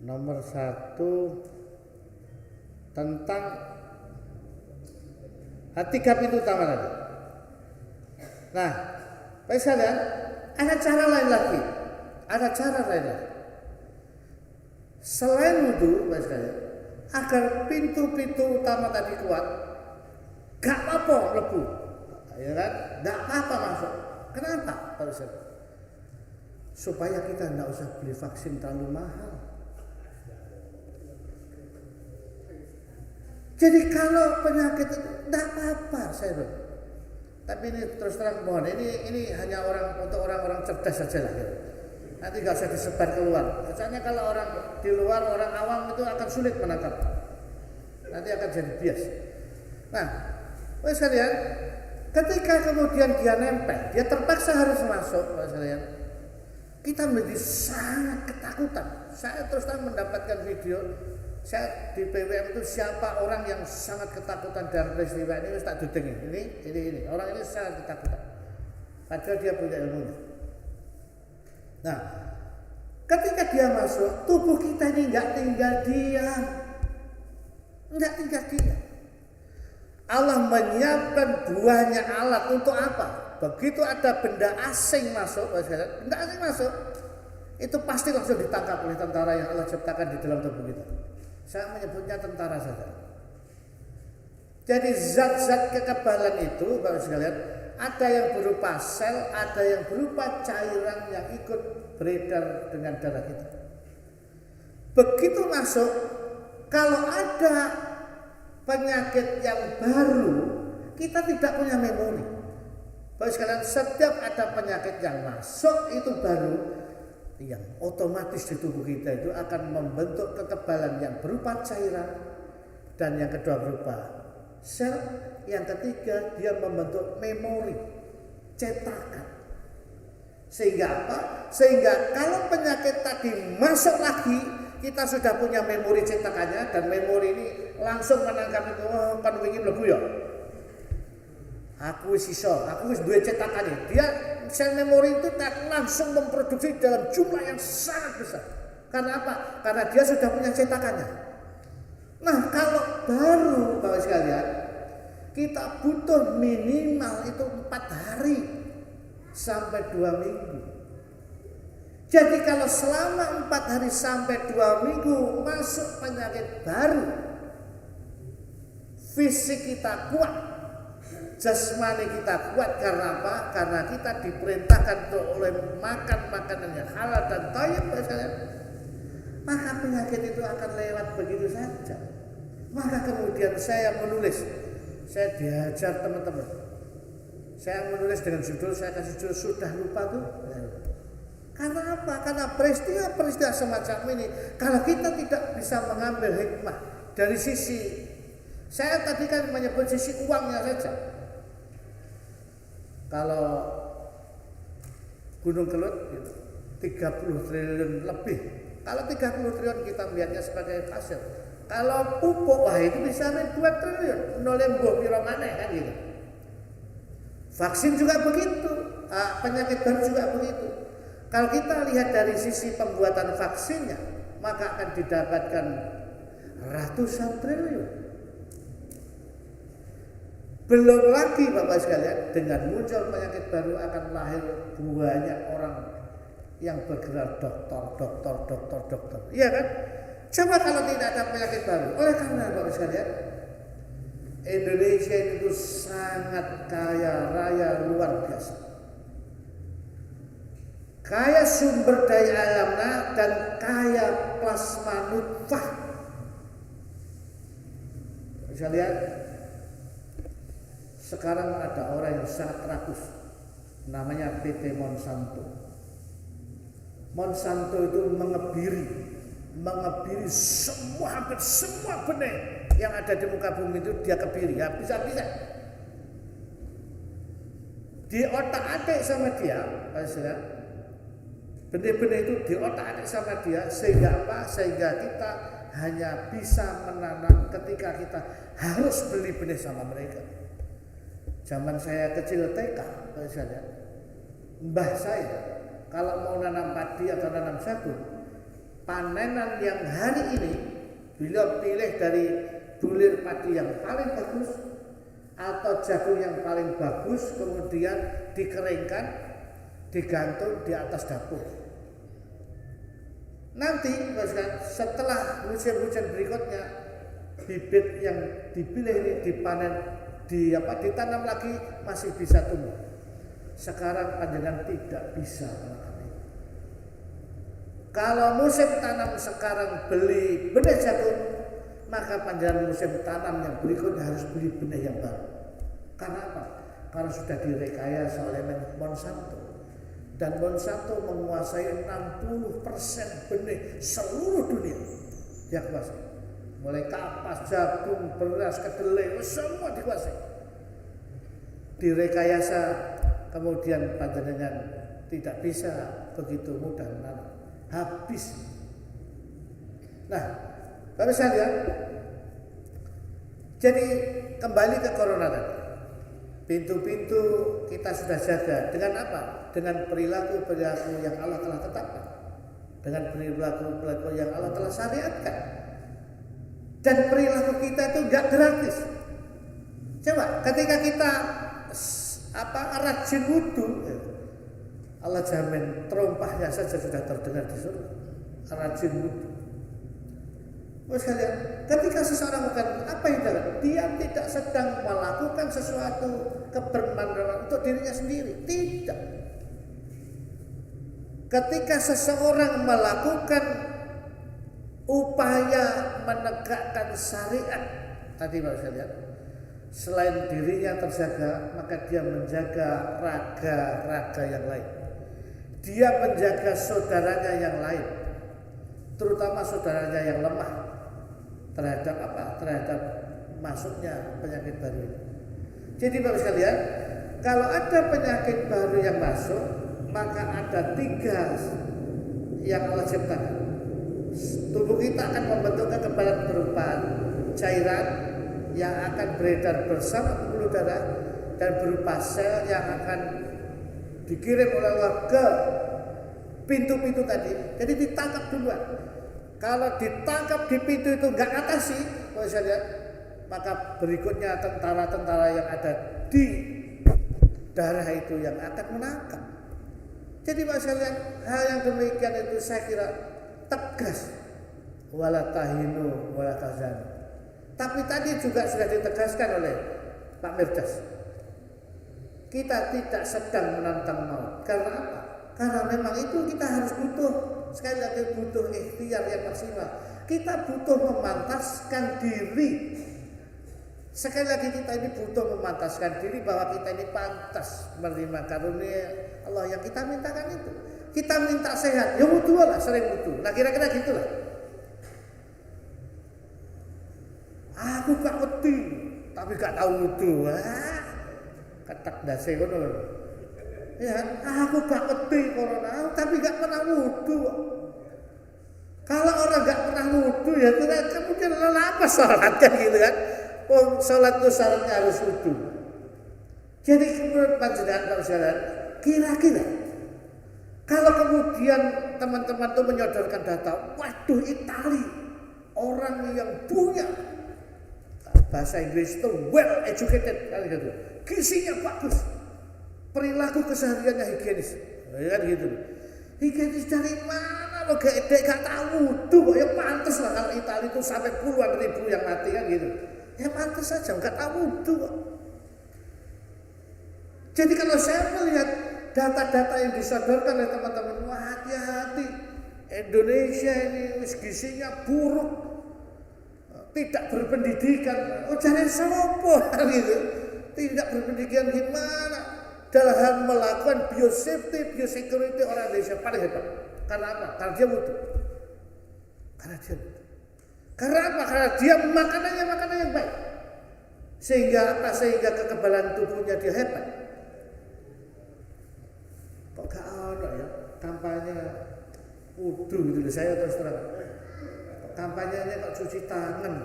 nomor 1 tentang 3 pintu utama tadi. Nah, Bapak sekalian, ada cara lain lagi. Ada cara lain lagi. Selain wudu, Bapak sekalian, agar pintu-pintu utama tadi kuat, gak apa-apa lebu, ya kan? Gak apa-apa masuk. Kenapa, Bapak sekalian? Supaya kita tidak usah beli vaksin terlalu mahal. Jadi kalau penyakit itu tidak apa-apa, saya bilang. Tapi ini terus terang mohon, ini hanya untuk orang-orang cerdas saja lah. Ya. Nanti nggak usah disebar keluar. Misalnya kalau orang di luar, orang awam itu akan sulit menangkap. Nanti akan jadi bias. Nah, Bapak sekalian, ketika kemudian dia nempel, dia terpaksa harus masuk, Bapak sekalian. Kita menjadi sangat ketakutan. Saya terus terang mendapatkan video. Saya di PWM itu siapa orang yang sangat ketakutan dalam peristiwa ini, tak dudengin. Ini orang ini sangat ketakutan. Padahal dia punya ilmunya. Nah, ketika dia masuk, tubuh kita ini nggak tinggal diam. Allah menyiapkan buahnya alat untuk apa? Begitu ada benda asing masuk, itu pasti langsung ditangkap oleh tentara yang Allah ciptakan di dalam tubuh kita. Saya menyebutnya tentara saja. Jadi zat-zat kekebalan itu, Bapak sekalian, ada yang berupa sel, ada yang berupa cairan yang ikut beredar dengan darah kita. Begitu masuk, kalau ada penyakit yang baru, kita tidak punya memori. Bapak sekalian, setiap ada penyakit yang masuk itu baru, yang otomatis di tubuh kita itu akan membentuk kekebalan yang berupa cairan, dan yang kedua berupa sel, yang ketiga dia membentuk memori, cetakan. Sehingga apa? Sehingga kalau penyakit tadi masuk lagi, kita sudah punya memori cetakannya, dan memori ini langsung menangkap itu, oh kan wingi mlebu ya. Aku wis iso, aku wis duwe cetakane. Dia sel memori itu langsung memproduksi dalam jumlah yang sangat besar. Karena apa? Karena dia sudah punya cetakannya. Nah, kalau baru Bapak sekalian, kita butuh minimal itu 4 hari sampai 2 minggu. Jadi kalau selama 4 hari sampai 2 minggu masuk penyakit baru, fisik kita kuat, jasmani kita kuat. Karena apa? Karena kita diperintahkan oleh makan makanan yang halal dan thayyib, maka penyakit itu akan lewat begitu saja. Maka kemudian saya menulis, saya diajar teman-teman, saya menulis dengan judul, saya kasih judul sudah lupa tuh. Karena apa? Karena peristiwa semacam ini, kalau kita tidak bisa mengambil hikmah dari sisi, saya tadi kan menyebut sisi uangnya saja. Kalau Gunung Kelut gitu, 30 triliun lebih. Kalau 30 triliun kita melihatnya sebagai pasir. Kalau pupuk, wah itu bisa 2 triliun. Nolembo piro maneh kan gitu. Vaksin juga begitu, penyakit baru juga begitu. Kalau kita lihat dari sisi pembuatan vaksinnya, maka akan didapatkan ratusan triliun. Belum lagi Bapak sekalian, dengan muncul penyakit baru akan lahir banyak orang yang bergerak dokter. Iya kan? Coba kalau tidak ada penyakit baru. Oleh karena Bapak sekalian, Indonesia itu sangat kaya raya luar biasa. Kaya sumber daya alamnya dan kaya plasma nutfah. Bisa lihat, sekarang ada orang yang sangat rakus, namanya PT Monsanto. Monsanto itu mengebiri hampir semua benih yang ada di muka bumi itu dia kebiri, ya bisa-bisa. Di otak-atik sama dia, benih-benih itu di otak-atik sama dia, sehingga apa? Sehingga kita hanya bisa menanam ketika kita harus beli benih sama mereka. Zaman saya kecil TK, misalnya, mbah saya kalau mau nanam padi atau nanam jagung, panenan yang hari ini beliau pilih dari bulir padi yang paling bagus atau jagung yang paling bagus, kemudian dikeringkan, digantung di atas dapur. Nanti setelah musim hujan berikutnya, bibit yang dipilih ini dipanen, ditanam lagi, masih bisa tumbuh. Sekarang panjenengan tidak bisa melakukan itu. Kalau musim tanam sekarang beli benih jagung, maka panjenengan musim tanam yang berikutnya harus beli benih yang baru. Karena apa? Karena sudah direkayasa oleh Monsanto. Dan Monsanto menguasai 60% benih seluruh dunia. Dia kuasai. Mulai kapas, jagung, beras, kedelai, semua dikuasai. Direkayasa, kemudian panjenengan tidak bisa begitu mudah menanam. Habis. Nah, baru saya lihat. Jadi kembali ke corona tadi. Pintu-pintu kita sudah jaga. Dengan apa? Dengan perilaku-perilaku yang Allah telah tetapkan. Dengan perilaku-perilaku yang Allah telah syariatkan. Dan perilaku kita itu enggak gratis. Coba ketika kita rajin wudu, Allah jamin terompahnya saja sudah terdengar di surga. Rajin wudu. Sekalian, ketika seseorang melakukan apa yang dia tidak sedang melakukan sesuatu kebermanfaatan untuk dirinya sendiri, tidak. Ketika seseorang melakukan upaya menegakkan syariat, tadi Pak sekalian, selain dirinya terjaga, maka dia menjaga raga-raga yang lain. Dia menjaga saudaranya yang lain, terutama saudaranya yang lemah. Terhadap apa? Terhadap masuknya penyakit baru ini. Jadi Bapak sekalian, kalau ada penyakit baru yang masuk, maka ada 3 yang Allah ciptakan. Tubuh kita akan membentuk kekebalan berupa cairan yang akan beredar bersama pembuluh darah dan berupa sel yang akan dikirim oleh Allah ke pintu-pintu tadi. Jadi ditangkap duluan. Kalau ditangkap di pintu itu nggak atasi, maka berikutnya tentara-tentara yang ada di darah itu yang akan menangkap. Jadi Pak sekalian, hal yang demikian itu saya kira tegas. Wala tahinu wala tahzanu. Tapi tadi juga sudah ditegaskan oleh Pak Mirdas. Kita tidak sedang menantang maut. Karena apa? Karena memang itu kita harus butuh, sekali lagi butuh ikhtiar yang maksimal. Kita butuh memantaskan diri. Sekali lagi kita ini butuh memantaskan diri bahwa kita ini pantas menerima karunia Allah yang kita mintakan itu. Kita minta sehat, ya wudu lah, sering wudu. Nah kira-kira gitulah. Aku gak wedi, tapi gak tahu wudu. Ketak dase ngono. Ya, aku gak wedi corona, tapi gak pernah wudu. Kalau orang gak pernah wudu ya kemudian apa sholat kan gitu kan? Oh, sholat itu syaratnya harus wudu. Jadi menurut panjenengan Pak Ustaz, kira-kira kalau kemudian teman-teman itu menyodorkan data, waduh Itali orang yang punya bahasa Inggris itu well educated kan gitu, gizinya bagus. Perilaku kesehariannya higienis, ya kan gitu. Higienis dari mana lo gak tahu tuh, ya pantas lah kalau Italia itu sampai puluhan ribu yang mati kan gitu. Ya pantas saja, nggak tahu tuh. Jadi kalau saya melihat data-data yang disodorkan oleh teman-teman, wah hati-hati, Indonesia ini gizinya buruk, tidak berpendidikan. Oh jangan sopo gitu, tidak berpendidikan gimana? Dalam hal melakukan biosafety, biosecurity orang Indonesia paling hebat. Karena apa? Karena dia butuh. Karena apa? Karena dia makanannya makanan yang baik. Sehingga apa? Sehingga kekebalan tubuhnya dia hebat. Kok gak ada ya kampanye wudu gitu. Saya terus terang kampanyenya kok cuci tangan.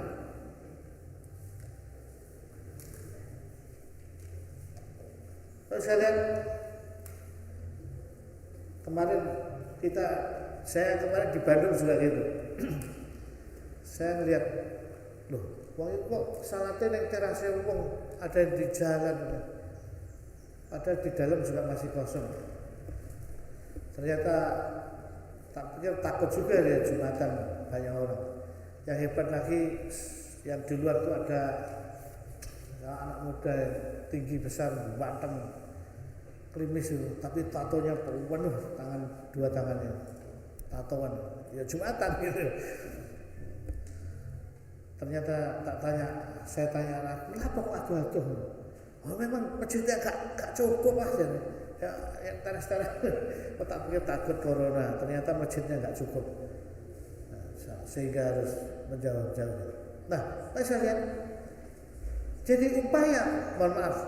Terus saya lihat kemarin saya kemarin di Bandung juga gitu. Saya ngeliat, loh, wong itu kok salate ning terase wong ada yang di jalan, padahal di dalam juga masih kosong. Ternyata tak pikir takut juga ya Jumatan banyak orang. Yang hebat lagi yang di luar tuh ada anak muda yang tinggi besar, banteng, klimis itu, tapi tatonya penuh dua tangannya, tatoan. Ya Jumatan gitu. Ternyata saya tanya anak, kenapa kok aduh-aduh? Oh memang masjidnya gak cukup aja. Ya teras-teras, kok tak pikir takut corona. Ternyata masjidnya gak cukup, sehingga harus menjauh-jauh. Nah, saya lihat, jadi upaya, mohon maaf,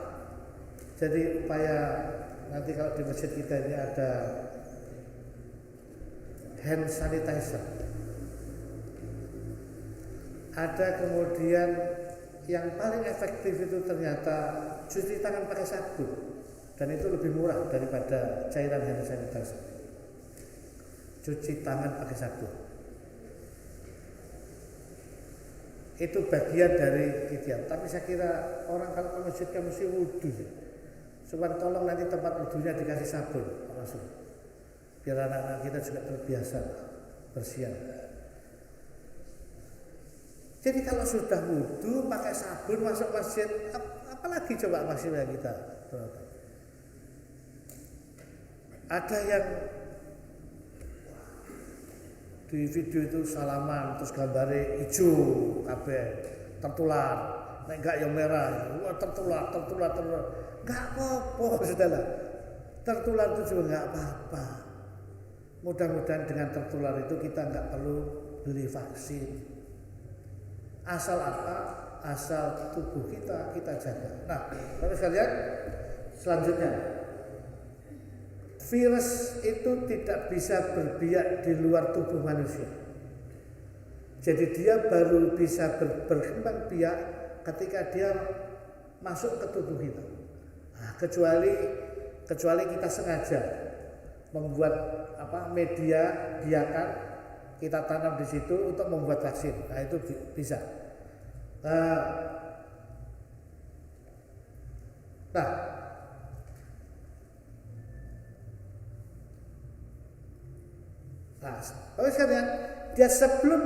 jadi upaya nanti kalau di masjid kita ini ada hand sanitizer. Ada kemudian yang paling efektif itu ternyata cuci tangan pakai sabun, dan itu lebih murah daripada cairan hand sanitizer. Cuci tangan pakai sabun itu bagian dari ikhtiar. Tapi saya kira orang kalau ke masjid kan mesti wudhu. Cuman tolong nanti tempat wudhunya dikasih sabun langsung, biar anak-anak kita juga terbiasa bersihan. Jadi kalau sudah wudhu pakai sabun masuk masjid, apalagi coba maksudnya kita. Ada yang di video itu salaman terus gambarnya hijau kabeh tertular, nek enggak yang merah, wah tertular. Enggak apa-apa saudara. Tertular itu juga enggak apa-apa. Mudah-mudahan dengan tertular itu kita enggak perlu beli vaksin. Asal apa? Asal tubuh kita jaga. Nah, kalau saya lihat selanjutnya, virus itu tidak bisa berbiak di luar tubuh manusia. Jadi dia baru bisa berkembang biak ketika dia masuk ke tubuh kita. Nah, kecuali kita sengaja membuat media biakan, kita tanam di situ untuk membuat vaksin. Nah itu bisa. Nah, kalau sekalian, dia sebelum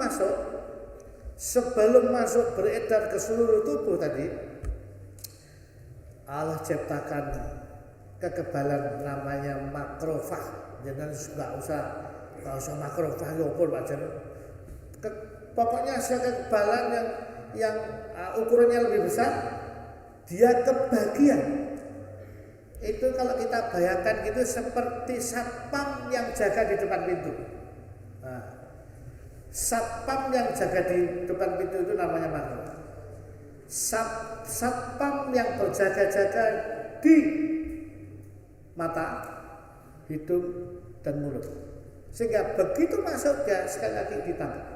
masuk beredar ke seluruh tubuh tadi, Allah ciptakan kekebalan namanya makrofag. Jangan nggak usah makrofag yopol macam. Pokoknya kekebalan yang ukurannya lebih besar, dia kebagian. Itu kalau kita bayangkan gitu seperti satpam yang jaga di depan pintu. Nah, satpam yang jaga di depan pintu itu namanya makro. Satpam yang berjaga-jaga di mata, hidung, dan mulut. Sehingga begitu masuk dia sekali lagi ditangkap.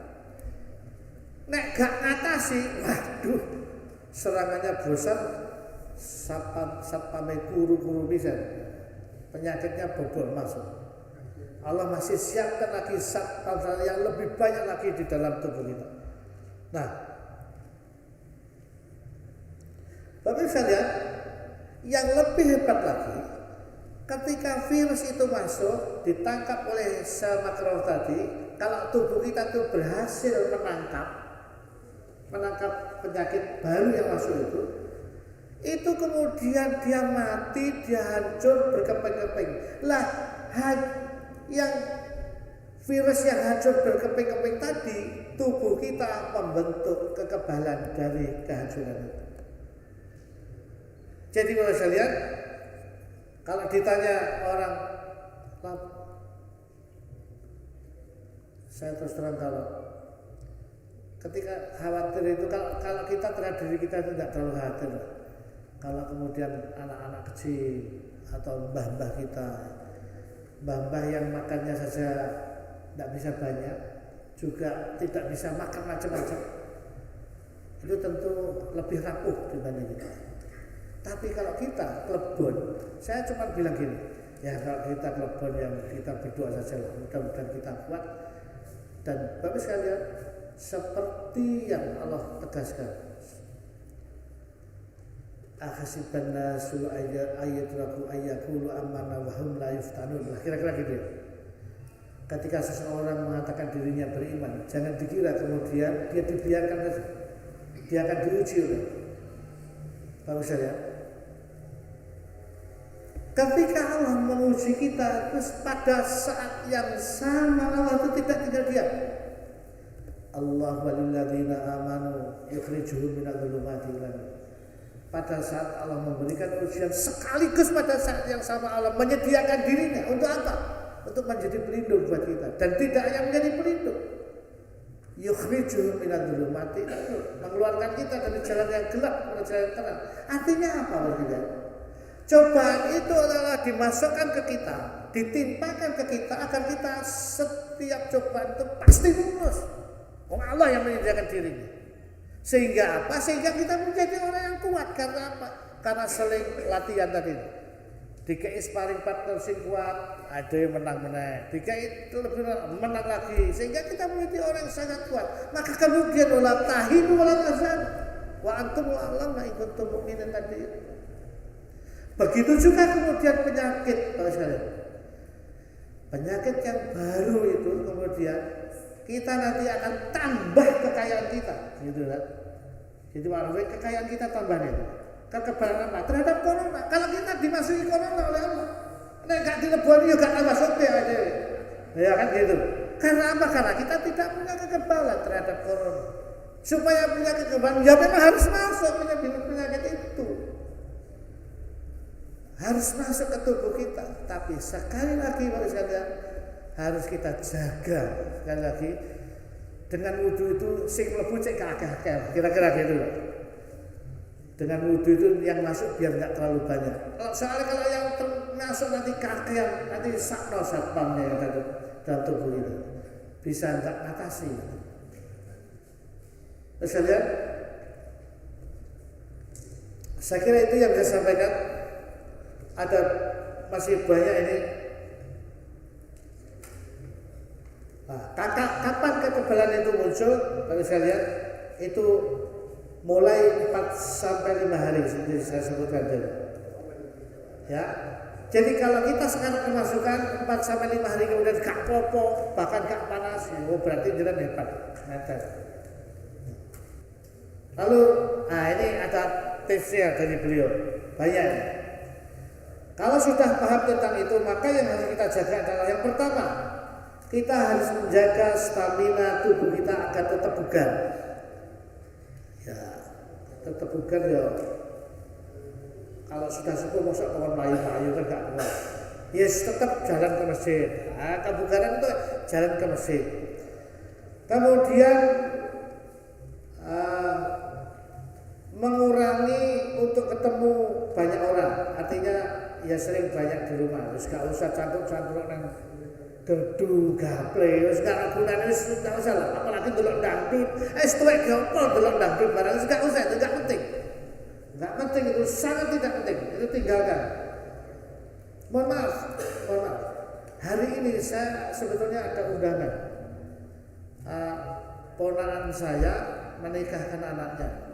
Nek gak ngatasi, waduh, serangannya besar, satpamnya kuru-kuru bisa, penyakitnya bobol masuk. Allah masih siapkan lagi satpam yang lebih banyak lagi di dalam tubuh kita. Nah, tapi saya lihat yang lebih hebat lagi, ketika virus itu masuk, ditangkap oleh sel makro tadi, kalau tubuh kita itu berhasil menangkap penyakit baru yang masuk itu kemudian dia mati, dia hancur berkeping-keping. Lah, yang virus yang hancur berkeping-keping tadi, tubuh kita membentuk kekebalan dari kehancuran itu. Jadi kalau saya lihat, kalau ditanya orang, saya terus terang kalau ketika khawatir itu, kalau kita terhadap diri kita itu tidak terlalu khawatir. Kalau kemudian anak-anak kecil atau mbah-mbah kita, mbah-mbah yang makannya saja tidak bisa banyak, juga tidak bisa makan macam-macam, itu tentu lebih rapuh dibanding kita. Tapi kalau kita klebon, saya cuma bilang gini, ya kalau kita klebon yang kita berdoa saja lah, mudah-mudahan kita kuat. Dan Bapak sekalian, seperti yang Allah tegaskan, akhasiban nasu ayatraku ayakulu amanna wa hum la yuftanun. Kira-kira gitu ya. Ketika seseorang mengatakan dirinya beriman, jangan dikira kemudian dia dibiarkan saja. Dia akan diuji oleh Bapak saya. Ketika Allah menguji kita, terus pada saat yang sama Allah itu tidak tinggal diam. Allah walilladzina amanu yukhrijuhum minadh dhulumati ilan. Pada saat Allah memberikan ujian, sekaligus pada saat yang sama Allah menyediakan dirinya untuk apa? Untuk menjadi pelindung buat kita. Dan tidak hanya menjadi pelindung, yukhrijuhum minadh dhulumati, mengeluarkan kita dari jalan yang gelap ke jalan yang terang. Artinya apa Bapak? Cobaan itu adalah dimasukkan ke kita, ditimpakan ke kita agar kita setiap cobaan itu pasti lulus. Allah yang menyediakan dirinya. Sehingga apa? Sehingga kita menjadi orang yang kuat. Karena apa? Karena seling latihan tadi. Dikai sparring partner sing kuat, ada yang menang-menang. Dikai lebih menang lagi. Sehingga kita menjadi orang yang sangat kuat. Maka kemudian wala tahinu wala tahzanu wa antum la'lam in kuntum mu'minin tadi. Begitu juga kemudian penyakit, Bapak sekalian. Penyakit yang baru itu kemudian kita nanti akan tambah kekayaan kita, gitu kan? Jadi warna kekayaan kita tambah itu. Kekebalan apa? Terhadap corona. Kalau kita dimasuki corona oleh Allah, nek gak dileboni juga tambah sope aja. Ya kan gitu. Karena apa? Karena kita tidak punya kekebalan terhadap corona. Supaya punya kekebalan, ya memang harus masuk penyakit itu. Harus masuk ke tubuh kita. Tapi sekali lagi Bapak sekalian, harus kita jaga sekali lagi dengan wudu itu sing mlebu cek akeh-akeh. Kira-kira gitu. Dengan wudu itu yang masuk biar enggak terlalu banyak. Soalnya kalau yang masuk nanti kakean, nanti sakno satpamnya yang ada dalam tubuh itu. Bisa enggak atasi. Terus lihat. Saya kira itu yang saya sampaikan. Ada masih banyak ini. Nah, kapan kekebalan itu muncul? Kalau saya lihat itu mulai 4 sampai 5 hari seperti saya sebutkan tadi. Ya. Jadi kalau kita sekarang kemasukan 4 sampai 5 hari kemudian gak popo, bahkan gak panas, oh berarti jalan hebat. Lalu, ini ada tipsnya dari beliau. Banyak. Kalau sudah paham tentang itu, maka yang harus kita jaga adalah yang pertama, kita harus menjaga stamina tubuh kita agar tetap bugar. Ya, tetap bugar ya. Kalau sudah sepuh masa kawan layu-layu kan gak kuat. Yes, tetap jalan ke masjid. Nah, kebugaran itu jalan ke masjid. Kemudian mengurangi untuk ketemu banyak orang. Artinya ya sering banyak di rumah. Terus gak usah cantuk-cantuk nang gerdu gaple, wis gak gunane wis gak usah lah. Apalagi delok dangdut. Tuwek ge opo delok dangdut barang wis gak usah, itu gak penting. Gak penting, itu sangat tidak penting. Itu tinggalkan. Mohon maaf. Hari ini saya sebetulnya ada undangan. Ponakan saya menikahkan anaknya.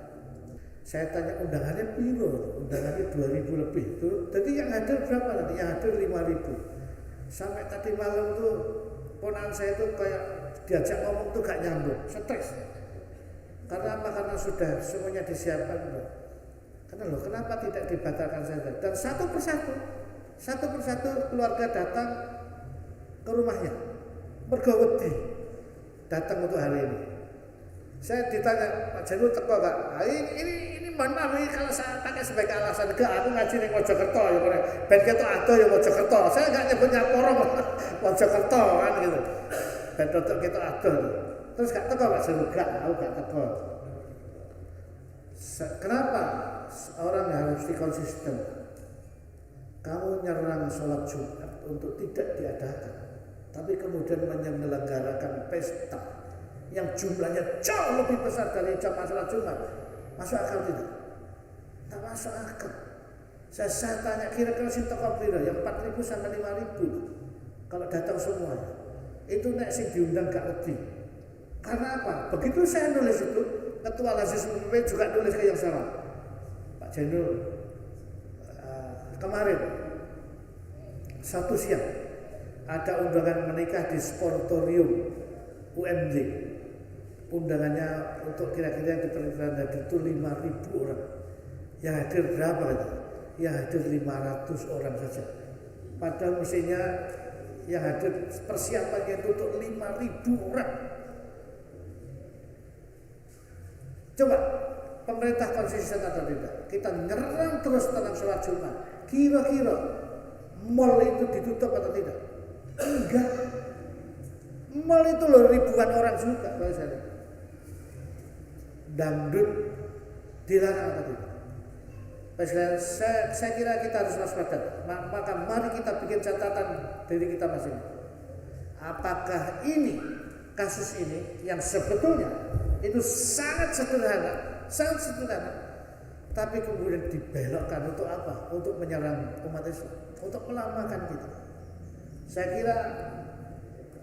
Saya tanya undangannya piro? Undangannya 2.000 lebih. Jadi yang hadir berapa nanti? Yang hadir 5.000. Sampai tadi malam tuh ponakan saya tuh kayak diajak ngomong tuh gak nyambung, stres. Karena apa? Karena sudah semuanya disiapkan. Karena loh, kenapa tidak dibatalkan saja? Dan satu persatu keluarga datang ke rumahnya, bergawati datang untuk hari ini. Saya ditanya, Pak Janul teko Kak? Ini mohon maaf ini kalau saya pakai sebagai alasan ke aku ngaji ning Mojokerto ya kene. Ben ketok ado ya Mojokerto. Saya enggak nyebutnya porong Mojokerto kan gitu. Ben ketok ado. Terus gak teko Pak Janul? Aku gak teko. Kenapa? Orang harus konsisten. Kamu nyerang sholat Jumat untuk tidak diadakan, tapi kemudian menyelenggarakan pesta yang jumlahnya jauh lebih besar dari jamaah salat Jumat. Masuk akal tidak? Tak masuk akal. Saya tanya kira-kira sing teko piro? Yang 4.000 sampai 5.000. Kalau datang semua. Itu nek sing diundang gak lebih. Karena apa? Begitu saya nulis itu, Ketua Lazis PP juga nulis ke yang sama. Pak Jenul kemarin satu siang ada undangan menikah di Sportorium UMJ. Undangannya untuk kira-kira yang diperkirakan hadir itu 5.000 orang. Yang hadir berapa itu? Yang hadir 500 orang saja. Padahal mestinya yang hadir persiapannya itu untuk 5.000 orang. Coba pemerintah konsisten atau tidak? Kita nyerang terus tentang sholat Jumat. Kira-kira mall itu ditutup atau tidak? Enggak. Mall itu loh ribuan orang juga. Dangdut dilarang atau tidak? Saya kira kita harus waspada. Maka mari kita bikin catatan diri kita masing-masing. Apakah ini kasus ini yang sebetulnya itu sangat sederhana, tapi kemudian dibelokkan untuk apa? Untuk menyerang umat Islam, untuk melamakan kita. Saya kira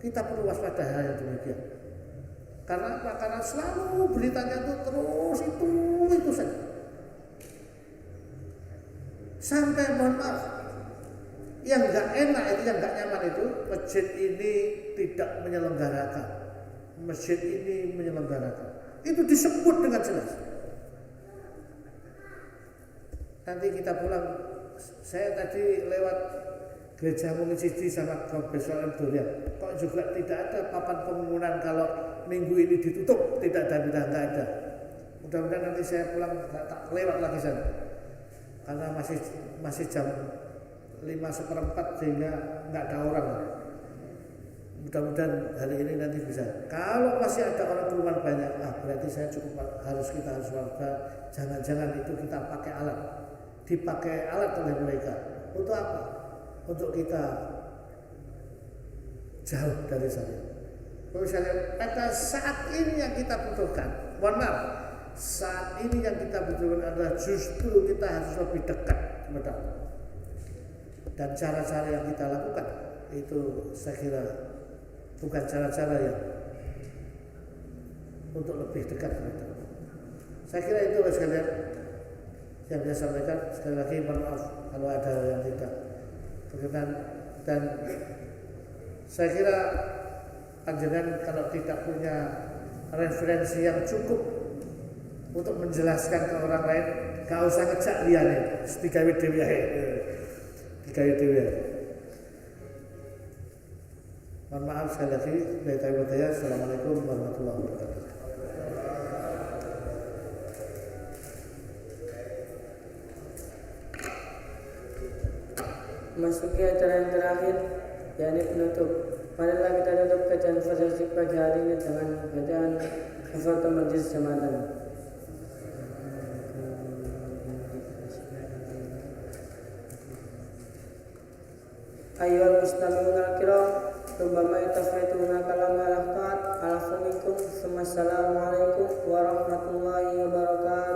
kita perlu waspada hal yang demikian. Karena apa? Karena selalu beritanya itu terus itu saja. Sampai mohon maaf, yang nggak enak itu, yang nggak nyaman itu, masjid ini tidak menyelenggarakan, masjid ini menyelenggarakan. Itu disebut dengan jelas. Nanti kita pulang, saya tadi lewat gereja Municidi sama Profesor Durian, kok juga tidak ada papan pengumuman kalau minggu ini ditutup, tidak ada, nggak ada. Mudah-mudahan nanti saya pulang tak lewat lagi sana. Karena masih jam 5:15 sehingga nggak ada orang. Mudah-mudahan hari ini nanti bisa. Kalau masih ada orang keluar banyak, berarti saya cukup harus warga. Jangan-jangan itu kita pakai alat, dipakai alat oleh mereka. Untuk apa? Untuk kita jauh dari saya. Misalnya pada saat ini yang kita butuhkan, mohon maaf, saat ini yang kita butuhkan adalah justru kita harus lebih dekat kepada Allah. Dan cara-cara yang kita lakukan itu saya kira bukan cara-cara yang untuk lebih dekat kepada Allah. Saya kira itu sekalian yang saya sampaikan. Sekali lagi mohon maaf kalau ada yang tidak berkenan, dan saya kira panjenengan kalau tidak punya referensi yang cukup untuk menjelaskan ke orang lain, gak usah ngejak liane, digawe dhewe ae. Mohon maaf sekali lagi. Assalamualaikum warahmatullahi wabarakatuh. Memasuki acara yang terakhir, yakni penutup. Marilah kita tutup kajian Fajar pagi hari ini dengan bacaan Kafaratul Majlis Jamaatan. Ayyuhal mustami'un al-kiram, rubbama itafaytuna kalam al-ahqad, alafu minkum, assalamualaikum warahmatullahi wabarakatuh.